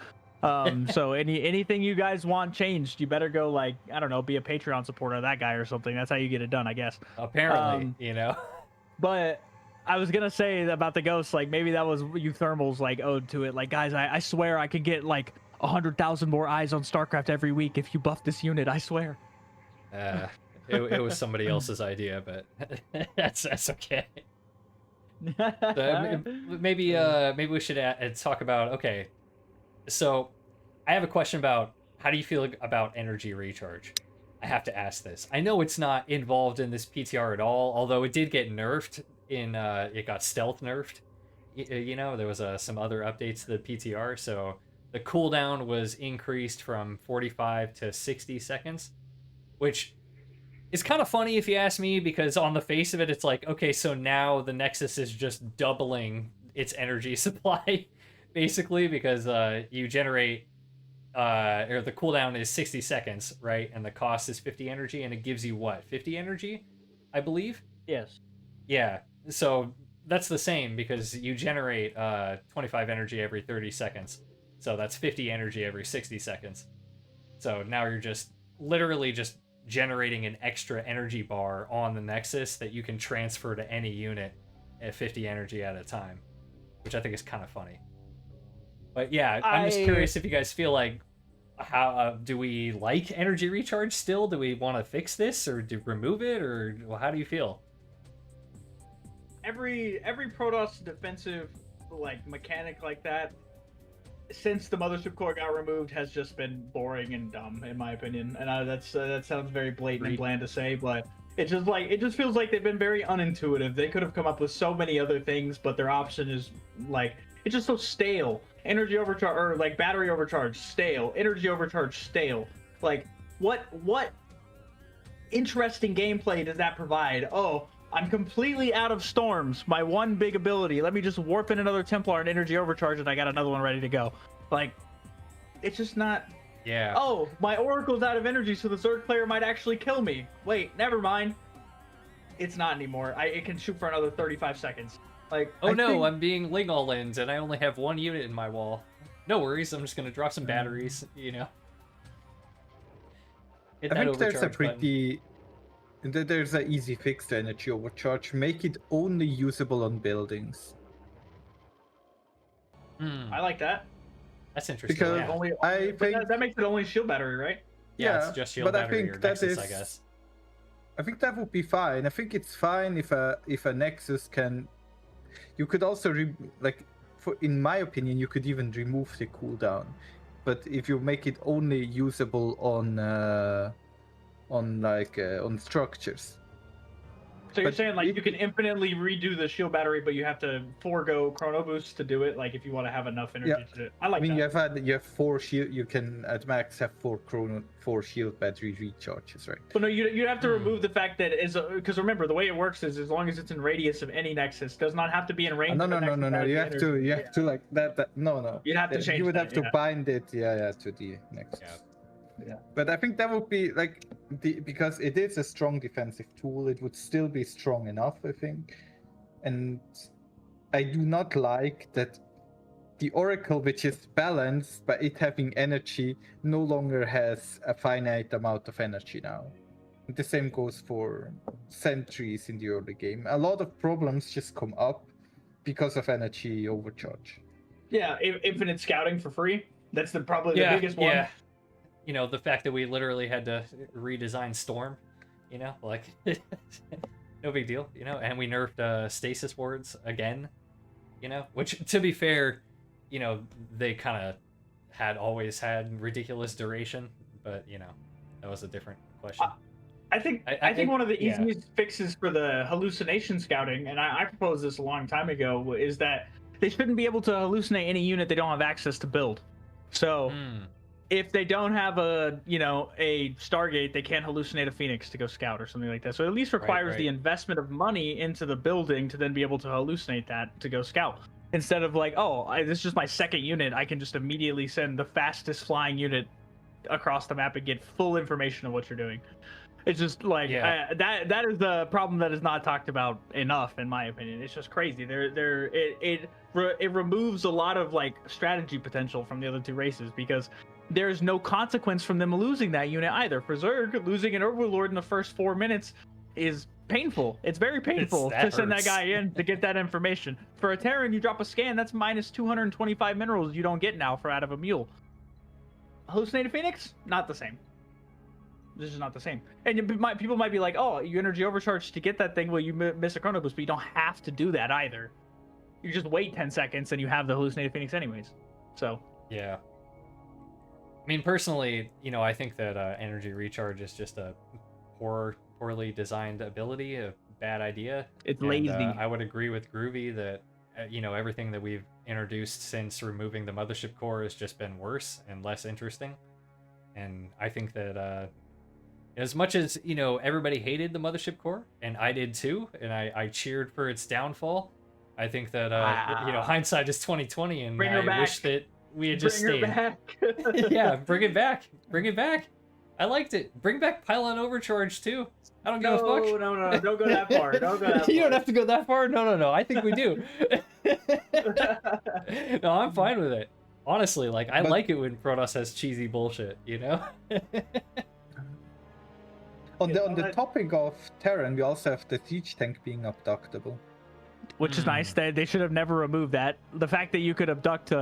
So anything you guys want changed, you better go like, I don't know, be a Patreon supporter of that guy or something. That's how you get it done, I guess. Apparently, you know. But I was gonna say about the ghost, like maybe that was you thermals like ode to it. Like, guys, I swear I could get like 100,000 more eyes on Starcraft every week if you buff this unit. I swear. It was somebody else's idea, but that's okay. Maybe we should talk about, okay, so I have a question about how do you feel about energy recharge? I have to ask this. I know it's not involved in this PTR at all, although it did get nerfed in it got stealth nerfed. You know, there was some other updates to the PTR, so the cooldown was increased from 45 to 60 seconds, which is kind of funny if you ask me, because on the face of it, it's like, okay, so now the Nexus is just doubling its energy supply, basically, because you generate, or the cooldown is 60 seconds, right? And the cost is 50 energy, and it gives you what, 50 energy, I believe? Yes. Yeah, so that's the same, because you generate 25 energy every 30 seconds. So that's 50 energy every 60 seconds. So now you're just literally just generating an extra energy bar on the Nexus that you can transfer to any unit at 50 energy at a time, which I think is kind of funny. But yeah, I'm just curious if you guys feel like, how do we like energy recharge still? Do we want to fix this or remove it, or how do you feel? Every Protoss defensive like mechanic like that, since the Mothership Core got removed, has just been boring and dumb, in my opinion. And that sounds very blatant and bland to say, but it just feels like they've been very unintuitive. They could have come up with so many other things, but their option is like, it's just so stale. Energy overcharge, or like battery overcharge, stale. Energy overcharge, stale. Like, what interesting gameplay does that provide? Oh, I'm completely out of storms. My one big ability. Let me just warp in another Templar and energy overcharge, and I got another one ready to go. Like, it's just not. Yeah. Oh, my Oracle's out of energy, so the Zerg player might actually kill me. Wait, never mind. It's not anymore. It can shoot for another 35 seconds. Like, oh no, I'm being Ling all ins and I only have one unit in my wall. No worries, I'm just gonna drop some batteries, you know. Hit I that think there's a overcharge button. there's an easy fix to energy overcharge. Make it only usable on buildings. I like that. That's interesting. Because yeah. Only, I but think that makes it only shield battery, right? Yeah, it's just shield but I battery think or that Nexus, is- I guess. I think that would be fine. I think it's fine if a Nexus can. You could also in my opinion, you could even remove the cooldown, but if you make it only usable on structures, So you're But saying like if- you can infinitely redo the shield battery, but you have to forego chrono boost to do it. Like if you want to have enough energy Yeah. to do it. I like that. you have 4 shield. You can at max have 4 shield battery recharges, right? But no, you have to remove the fact that is because remember the way it works is as long as it's in radius of any nexus, does not have to be in range. No, of a no, no, nexus no, that no. has You the have energy. to like that. No. You'd have to change You would that, have to yeah. bind it, to the nexus. Yeah. But I think that would be like because it is a strong defensive tool. It would still be strong enough, I think. And I do not like that the Oracle, which is balanced, but it having energy, no longer has a finite amount of energy now. The same goes for sentries in the early game. A lot of problems just come up because of energy overcharge. Yeah, infinite scouting for free. That's probably the biggest one. Yeah. You know, the fact that we literally had to redesign Storm, you know, like, no big deal, you know, and we nerfed stasis wards again, you know, which, to be fair, you know, they kind of always had ridiculous duration, but, you know, that was a different question. I think one of the easiest fixes for the hallucination scouting, and I proposed this a long time ago, is that they shouldn't be able to hallucinate any unit they don't have access to build. So if they don't have a Stargate, they can't hallucinate a Phoenix to go scout or something like that. So it at least requires the investment of money into the building to then be able to hallucinate that to go scout. Instead of like, this is just my second unit, I can just immediately send the fastest flying unit across the map and get full information of what you're doing. It's just like that is the problem that is not talked about enough, in my opinion. It's just crazy. It removes a lot of like strategy potential from the other two races because there's no consequence from them losing that unit either. For Zerg, losing an Overlord in the first 4 minutes is painful. It's very painful to send that guy in to get that information. For a Terran, you drop a scan, that's minus 225 minerals you don't get now for out of a mule. Hallucinated Phoenix, not the same. This is not the same. And people might be like, you energy overcharge to get that thing, well, you miss a chrono boost, but you don't have to do that either. You just wait 10 seconds and you have the hallucinated Phoenix anyways. So yeah. I mean, personally, you know, I think that energy recharge is just a poorly designed ability, a bad idea. It's lazy. I would agree with Groovy that, you know, everything that we've introduced since removing the mothership core has just been worse and less interesting. And I think that as much as, you know, everybody hated the mothership core, and I did too, and I cheered for its downfall, I think that, you know, hindsight is 2020, and I wish that we had just stayed. Yeah, bring it back. Bring it back. I liked it. Bring back pylon overcharge too. I don't give a fuck. No, don't go that far. Don't go that far. You don't have to go that far. No. I think we do. No, I'm fine with it. Honestly, like, I like it when Protoss has cheesy bullshit, you know? On the topic of Terran, we also have the siege tank being abductable. Which is nice. They should have never removed that. The fact that you could abduct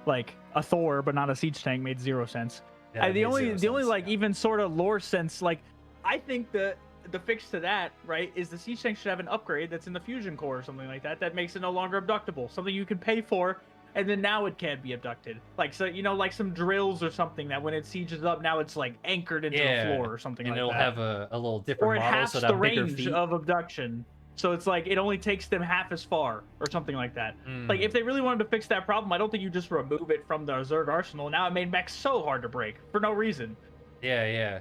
like a Thor but not a siege tank made zero sense. Yeah, the only like even sort of lore sense, like, I think the fix to that, right, is the siege tank should have an upgrade that's in the fusion core or something like that that makes it no longer abductable. Something you can pay for, and then now it can't be abducted. Like, so, you know, like some drills or something that when it sieges up, now it's like anchored into the floor or something like that. And it'll have a little different or it model, halves so that the bigger range feet. of abduction. So it's like it only takes them half as far or something like that. Like, if they really wanted to fix that problem, I don't think you just remove it from the Zerg arsenal. Now it made mechs so hard to break for no reason. Yeah.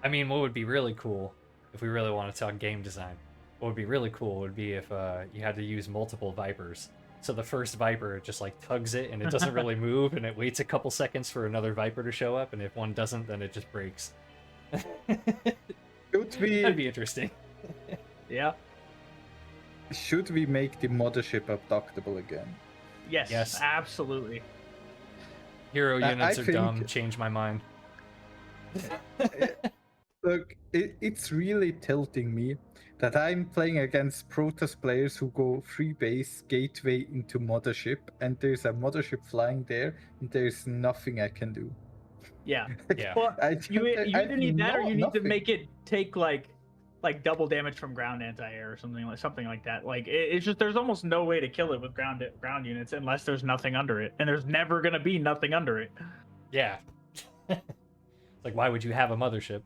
I mean, what would be really cool, if we really want to talk game design, what would be really cool would be if you had to use multiple Vipers. So the first Viper just like tugs it and it doesn't really move, and it waits a couple seconds for another Viper to show up, and if one doesn't, then it just breaks. That'd be interesting. Yeah. Should we make the mothership abductable again? Yes. Absolutely. Hero units I are think... dumb. Change my mind. Look, it's really tilting me that I'm playing against Protoss players who go free base gateway into mothership, and there's a mothership flying there, and there's nothing I can do. Yeah. Yeah. Well, you either need that, or you need to nothing. make it take like double damage from ground anti-air or something like that. Like, it's just there's almost no way to kill it with ground units unless there's nothing under it, and there's never gonna be nothing under it. Yeah. Like, why would you have a mothership?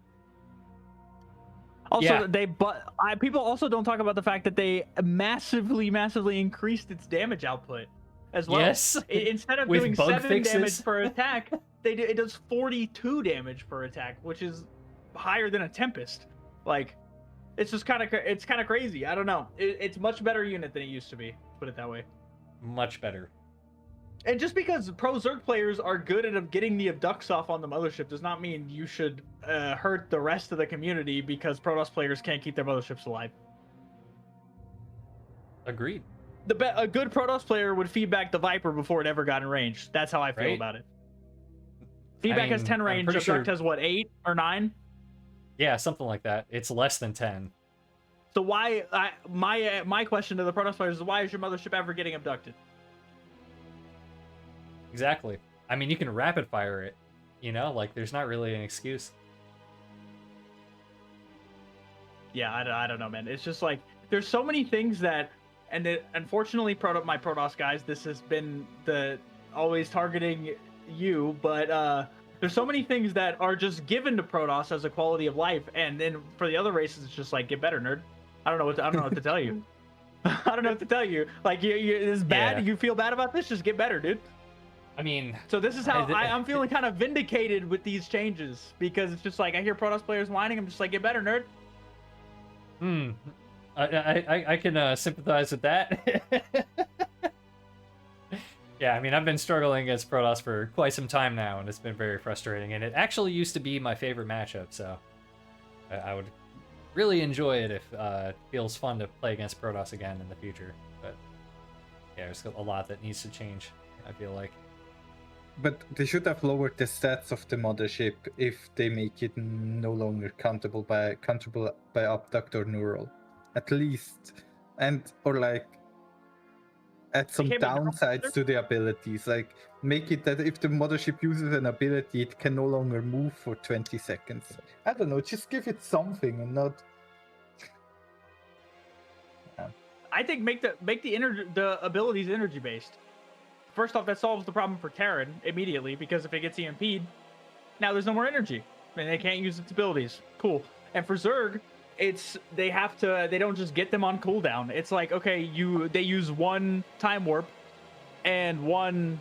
Also, Yeah. people also don't talk about the fact that they massively increased its damage output as well. Yes. Instead of With doing bug 7 fixes. damage per attack, it does 42 damage per attack, which is higher than a Tempest. Like, it's just kind of crazy. I don't know. It's much better unit than it used to be. Put it that way. Much better. And just because pro Zerg players are good at getting the abducts off on the mothership does not mean you should hurt the rest of the community because Protoss players can't keep their motherships alive. Agreed. A good Protoss player would feedback the Viper before it ever got in range. That's how I feel Right? about it. Feedback has 10 I'm range, pretty abduct sure- has what, 8 or 9? Yeah, something like that. It's less than 10. So why my question to the Protoss players is, why is your mothership ever getting abducted? Exactly. I mean, you can rapid fire it, you know? Like, there's not really an excuse. Yeah, I don't know, man. It's just like, there's so many things that, and unfortunately, my Protoss guys, this has been always targeting you, but there's so many things that are just given to Protoss as a quality of life, and then for the other races, it's just like, get better, nerd. I don't know what to tell you. I don't know what to tell you. Like, it's bad. Yeah. You feel bad about this? Just get better, dude. I mean, So this is how I'm feeling kind of vindicated with these changes, because it's just like, I hear Protoss players whining. I'm just like, get better, nerd. I can sympathize with that. Yeah, I mean, I've been struggling against Protoss for quite some time now, and it's been very frustrating. And it actually used to be my favorite matchup, so I would really enjoy it if it feels fun to play against Protoss again in the future. But yeah, there's a lot that needs to change, I feel like. But they should have lowered the stats of the mothership if they make it no longer countable by abduct or neural, at least, or like add some can't be neural downsides to the abilities. Like make it that if the mothership uses an ability, it can no longer move for 20 seconds. I don't know. Just give it something and not. I think make the abilities energy based. First off, that solves the problem for Terran immediately, because if it gets EMP'd, now there's no more energy and they can't use its abilities. Cool. And for Zerg, they don't just get them on cooldown. It's like, okay, they use 1 time warp and 1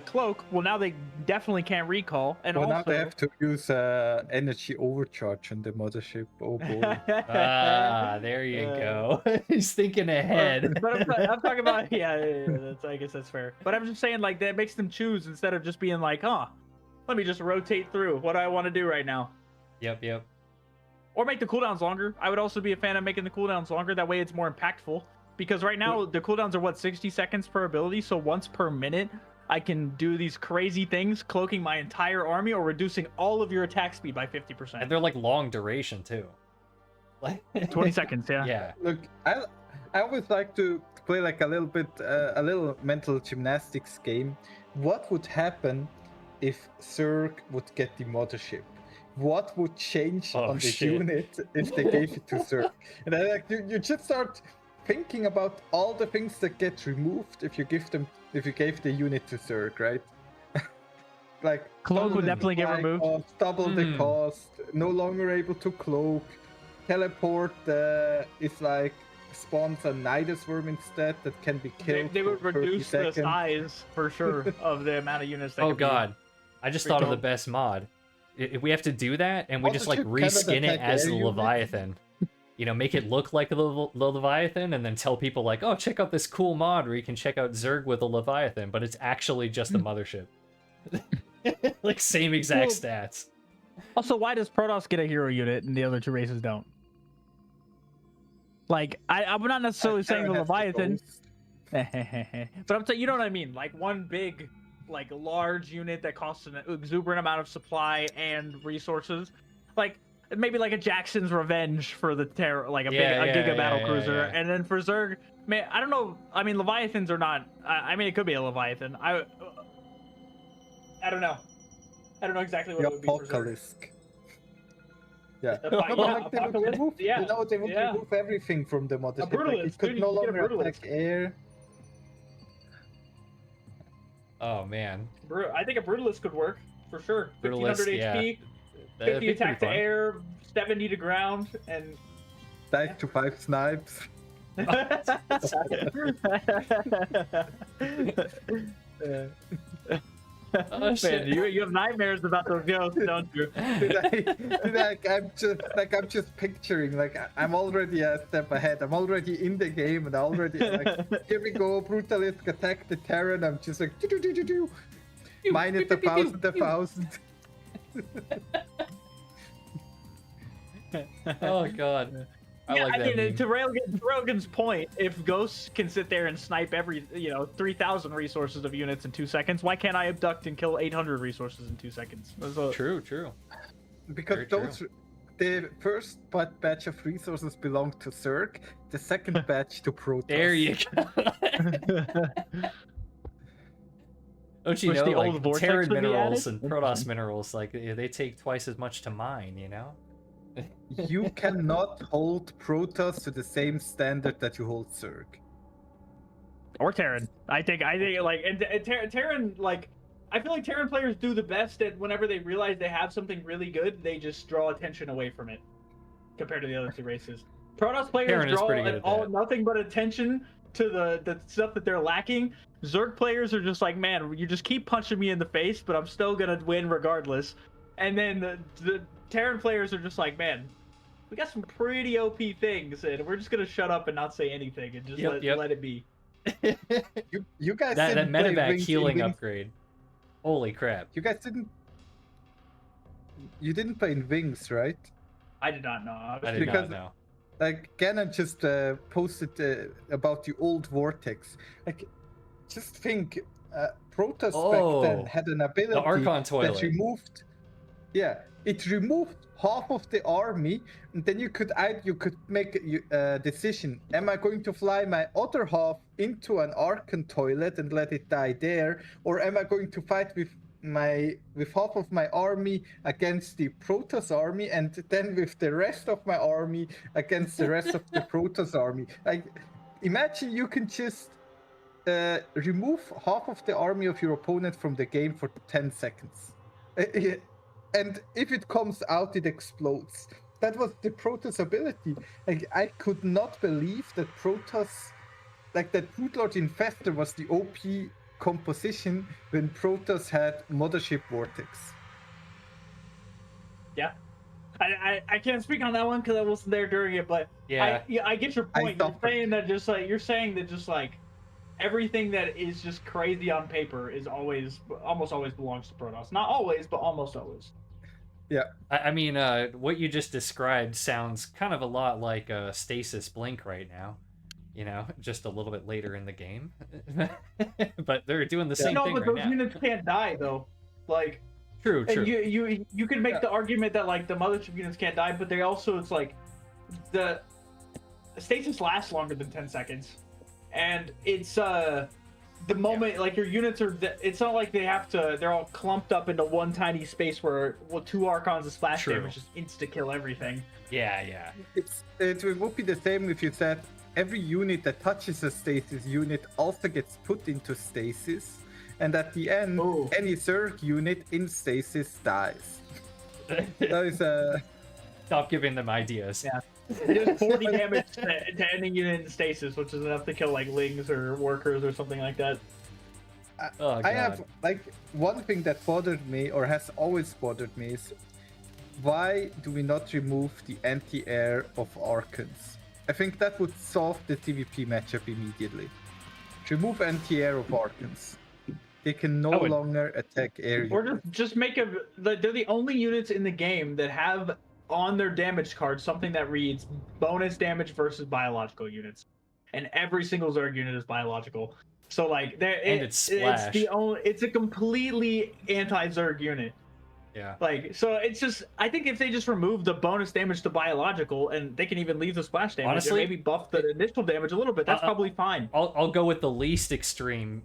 cloak. Well, now they definitely can't recall. And Well, also, now they have to use energy overcharge on the mothership. Oh boy. Ah, there you go. He's thinking ahead. But I'm talking about, I guess that's fair. But I'm just saying, like, that makes them choose instead of just being like, let me just rotate through. What do I want to do right now? Yep. Or make the cooldowns longer. I would also be a fan of making the cooldowns longer. That way it's more impactful. Because right now, the cooldowns are, 60 seconds per ability? So once per minute, I can do these crazy things, cloaking my entire army or reducing all of your attack speed by 50%. And they're like long duration too. Like 20 seconds, yeah. Yeah. Look, I always like to play like a little mental gymnastics game. What would happen if Zerg would get the mothership? What would change on the unit if they gave it to Zerg? And then, like, you just start thinking about all the things that get removed if you gave the unit to Zerg, right? Like Cloak would definitely get removed. Cost, double the cost, no longer able to cloak. Teleport is like spawns a Nidus worm instead that can be killed. They would for 30 reduce the seconds. size for sure of the amount of units. That Oh could be. god, I just thought of the best mod. If we have to do that, and we just like reskin it as the Leviathan. You know, make it look like the Leviathan, and then tell people like, oh, check out this cool mod where you can check out Zerg with a Leviathan, but it's actually just the mothership. Like same exact stats. Also, why does Protoss get a hero unit and the other 2 races don't? Like, I'm not necessarily saying the Leviathan, but I'm saying, you know what I mean? Like one big, like large unit that costs an exuberant amount of supply and resources, like maybe like a Jackson's Revenge for the terror, like a Giga battle cruiser, and then for Zerg, man, I don't know. I mean, Leviathans are not. I mean, it could be a Leviathan. I don't know. I don't know exactly what it would be for Zerg. Yeah. Apocalypse. You know, they would remove everything from the mothership. Brutalist, it could dude, no you get a longer Brutalist. attack air. Oh man. I think a Brutalist could work for sure. 1500 Brutalist, HP, That'd 50 be attack pretty to fun. air, 70 to ground and Dive to 5 snipes. Oh, shit. Man, you have nightmares about those ghosts, don't you? I'm just picturing, like, I'm already a step ahead. I'm already in the game, and I already like, here we go, Brutalisk attack the Terran. I'm just like, do. Minus 1,000. Oh god. I like that mean, meme. to Railgun's point, if ghosts can sit there and snipe every 3,000 resources of units in 2 seconds, why can't I abduct and kill 800 resources in 2 seconds? True. Because Very those, the first batch of resources belong to Zerg, the second batch to Protoss. There you go. Don't you Which know, the like, old vortex Terran would be minerals added? and Protoss minerals, like, they take twice as much to mine, you know? You cannot hold Protoss to the same standard that you hold Zerg. Or Terran. I think like and Terran, like, I feel like Terran players do the best at whenever they realize they have something really good, they just draw attention away from it compared to the other two races. Protoss players Terran is draw pretty good at that. nothing but attention to the stuff that they're lacking. Zerg players are just like, man, you just keep punching me in the face, but I'm still gonna win regardless. And then the Terran players are just like, man, we got some pretty OP things, and we're just gonna shut up and not say anything and just let it be. You guys that didn't play medevac Wings healing in Wings. upgrade. Holy crap. You guys didn't. You didn't play in Wings, right? I did not know. I did because- not know. Like Gannon just posted about the old Vortex. Like, just think, Protoss back then had an ability Archon toilet. that removed. Yeah, it removed half of the army, and then you could make a decision: am I going to fly my other half into an Archon toilet and let it die there, or am I going to fight with half of my army against the Protoss army, and then with the rest of my army against the rest of the Protoss army? Like, imagine you can just remove half of the army of your opponent from the game for 10 seconds. And if it comes out, it explodes. That was the Protoss ability. Like, I could not believe that Protoss, like, that Broodlord Infestor was the OP composition when Protoss had Mothership Vortex. Yeah. I can't speak on that one because I wasn't there during it, but Yeah. I get your point. You're saying that just like everything that is just crazy on paper is almost always belongs to Protoss. Not always, but almost always. Yeah. I mean, what you just described sounds kind of a lot like Stasis Blink right now. You know, just a little bit later in the game. But they're doing the same thing but right those now. units can't die though. Like, True. and you can make the argument that like the mothership units can't die, but they also, it's like the stasis lasts longer than 10 seconds, and it's the moment like your units are, it's not like they're all clumped up into one tiny space where 2 Archons of splash damage just insta kill everything. Yeah. It would be the same if you said every unit that touches a stasis unit also gets put into stasis, and at the end, any Zerg unit in stasis dies. That is Stop giving them ideas. Yeah. It does 40 damage to any unit in stasis, which is enough to kill like lings or workers or something like that. Oh, God. I have, like, one thing that bothered me, or has always bothered me, is why do we not remove the anti-air of Archons? I think that would solve the TVP matchup immediately. Remove anti-air of Archons. They can no longer attack air Or units. just make they're the only units in the game that have on their damage card something that reads bonus damage versus biological units, and every single Zerg unit is biological. So like, it's splash. It's a completely anti-Zerg unit. Yeah. Like, so it's just, I think if they just remove the bonus damage to biological, and they can even leave the splash damage, Honestly, and maybe buff the initial damage a little bit, that's probably fine. I'll go with the least extreme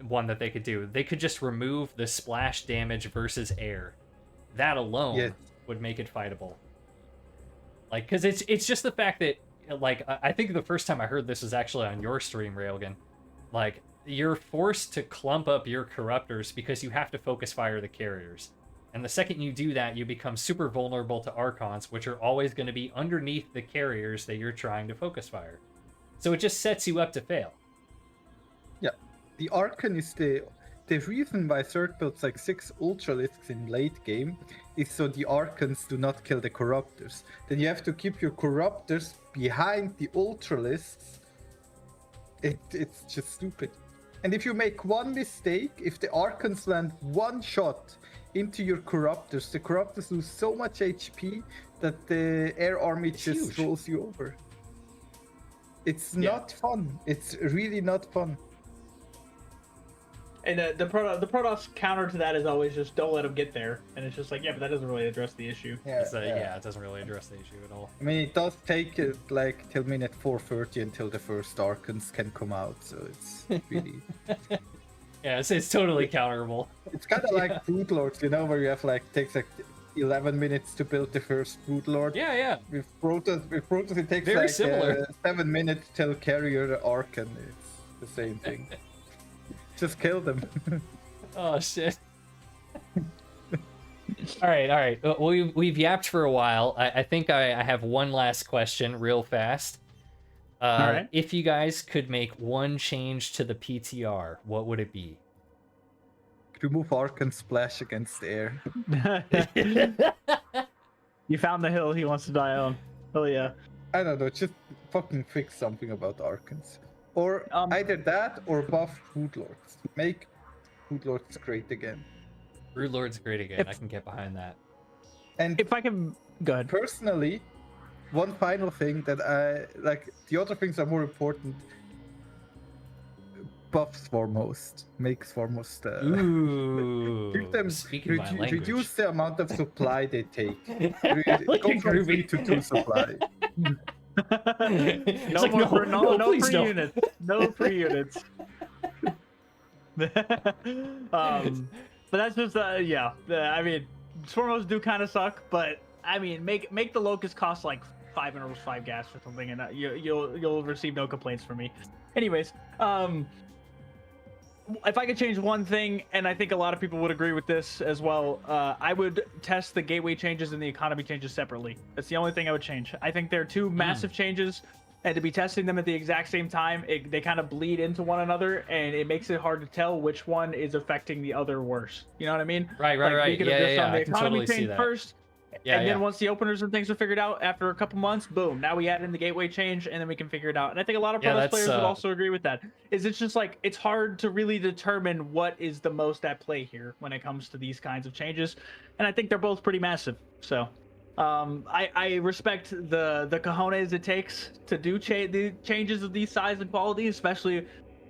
one that they could do. They could just remove the splash damage versus air. That alone would make it fightable. Like, because it's just the fact that, like, I think the first time I heard this was actually on your stream, Railgan. Like, you're forced to clump up your corruptors because you have to focus fire the carriers. And the second you do that, you become super vulnerable to Archons, which are always going to be underneath the carriers that you're trying to focus fire. So it just sets you up to fail. Yeah, the Archon is the reason why Zerg builds like 6 Ultralisks in late game is so the Archons do not kill the Corruptors. Then you have to keep your Corruptors behind the Ultralisks. It's just stupid. And if you make one mistake, if the Archons land one shot into your Corruptors, the Corruptors lose so much HP that the air army just rolls you over. It's not fun. It's really not fun. And the Protoss counter to that is always just don't let them get there. And it's just like, yeah, but that doesn't really address the issue. Yeah, it doesn't really address the issue at all. I mean, it does take like till minute 4:30 until the first Archons can come out, so it's really... Yeah, it's totally counterable. It's kind of like Brood Lords, you know, where you have like, takes like 11 minutes to build the first Brood Lord. Yeah. With Protoss it takes Very like similar. 7 minutes till carrier Archon. It's the same thing. Just kill them. Oh shit. All right. We've yapped for a while. I think I have one last question, real fast. All right. If you guys could make one change to the PTR, what would it be? Remove Archon splash against air. You found the hill he wants to die on. Oh yeah. I don't know. Just fucking fix something about Archons. Or either that or buff Brood Lords. Make Brood Lords great again. Brood Lord's great again. I can get behind that. And if I can go ahead. Personally, one final thing that I like, the other things are more important. Buff Swarmhost. Make Swarmhost. Ooh. Reduce the amount of supply they take. Like Go from 3 to 2 supply. No free units. No free units. But that's just I mean, Swarmos do kind of suck, but I mean, make the Locust cost like 5 minerals, 5 gas or something, and you'll receive no complaints from me. Anyways, if I could change one thing, and I think a lot of people would agree with this as well, I would test the gateway changes and the economy changes separately. That's the only thing I would change. I think they're two massive changes, and to be testing them at the exact same time, they kind of bleed into one another, and it makes it hard to tell which one is affecting the other worse. You know what I mean? Right. We could have just done the I can economy totally see change that. first. And then once the openers and things are figured out after a couple months, boom, now we add in the gateway change, and then we can figure it out. And I think a lot of Protoss players would also agree with that. It's just like, it's hard to really determine what is the most at play here when it comes to these kinds of changes. And I think they're both pretty massive. So I respect the cojones it takes to do the changes of these size and quality, especially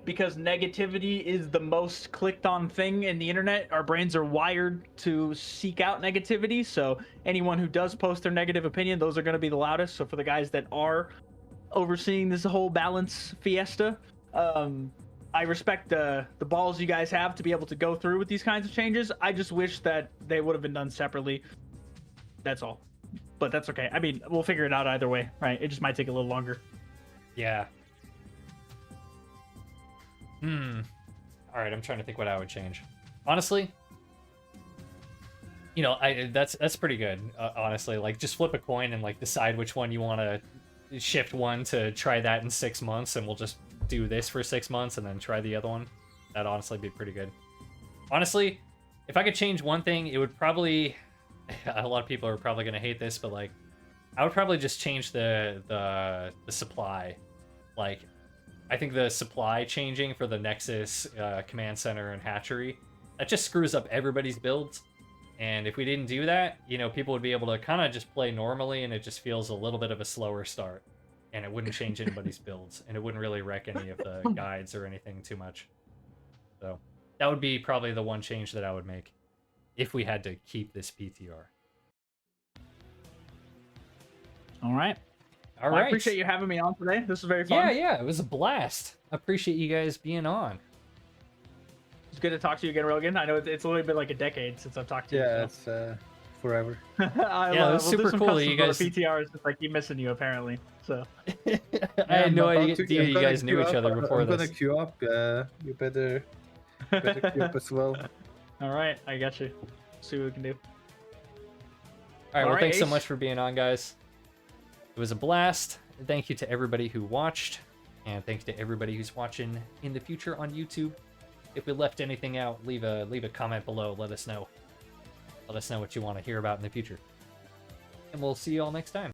because negativity is the most clicked on thing in the internet. Our brains are wired to seek out negativity, so anyone who does post their negative opinion, those are going to be the loudest. So for the guys that are overseeing this whole balance fiesta, I respect the balls you guys have to be able to go through with these kinds of changes. I just wish that they would have been done separately. That's all. But that's okay. I mean, we'll figure it out either way, right? It just might take a little longer. Yeah. All right, I'm trying to think what I would change. Honestly, you know, that's pretty good. Honestly, like just flip a coin and like decide which one you want to shift one to try that in 6 months, and we'll just do this for 6 months and then try the other one. That'd honestly be pretty good. Honestly, if I could change one thing, it would probably. A lot of people are probably gonna hate this, but like, I would probably just change the supply, like. I think the supply changing for the Nexus command center and hatchery, that just screws up everybody's builds. And if we didn't do that, you know, people would be able to kind of just play normally, and it just feels a little bit of a slower start. And it wouldn't change anybody's builds, and it wouldn't really wreck any of the guides or anything too much. So that would be probably the one change that I would make if we had to keep this PTR. All right. All right. I appreciate you having me on today. This was very fun. Yeah, it was a blast. I appreciate you guys being on. It's good to talk to you again, Railgan. I know it's only been like a decade since I've talked to you. Yeah, it's forever. It was super cool that you guys. PTRs, it's like keep missing you apparently. So I had no idea you guys knew each other before this. I'm gonna queue up. You better queue up as well. All right, I got you. See what we can do. All right, well, right, thanks so Ace. much for being on, guys. It was a blast. Thank you to everybody who watched, and thanks to everybody who's watching in the future on YouTube. If we left anything out, leave a comment below. Let us know. Let us know what you want to hear about in the future. And we'll see you all next time.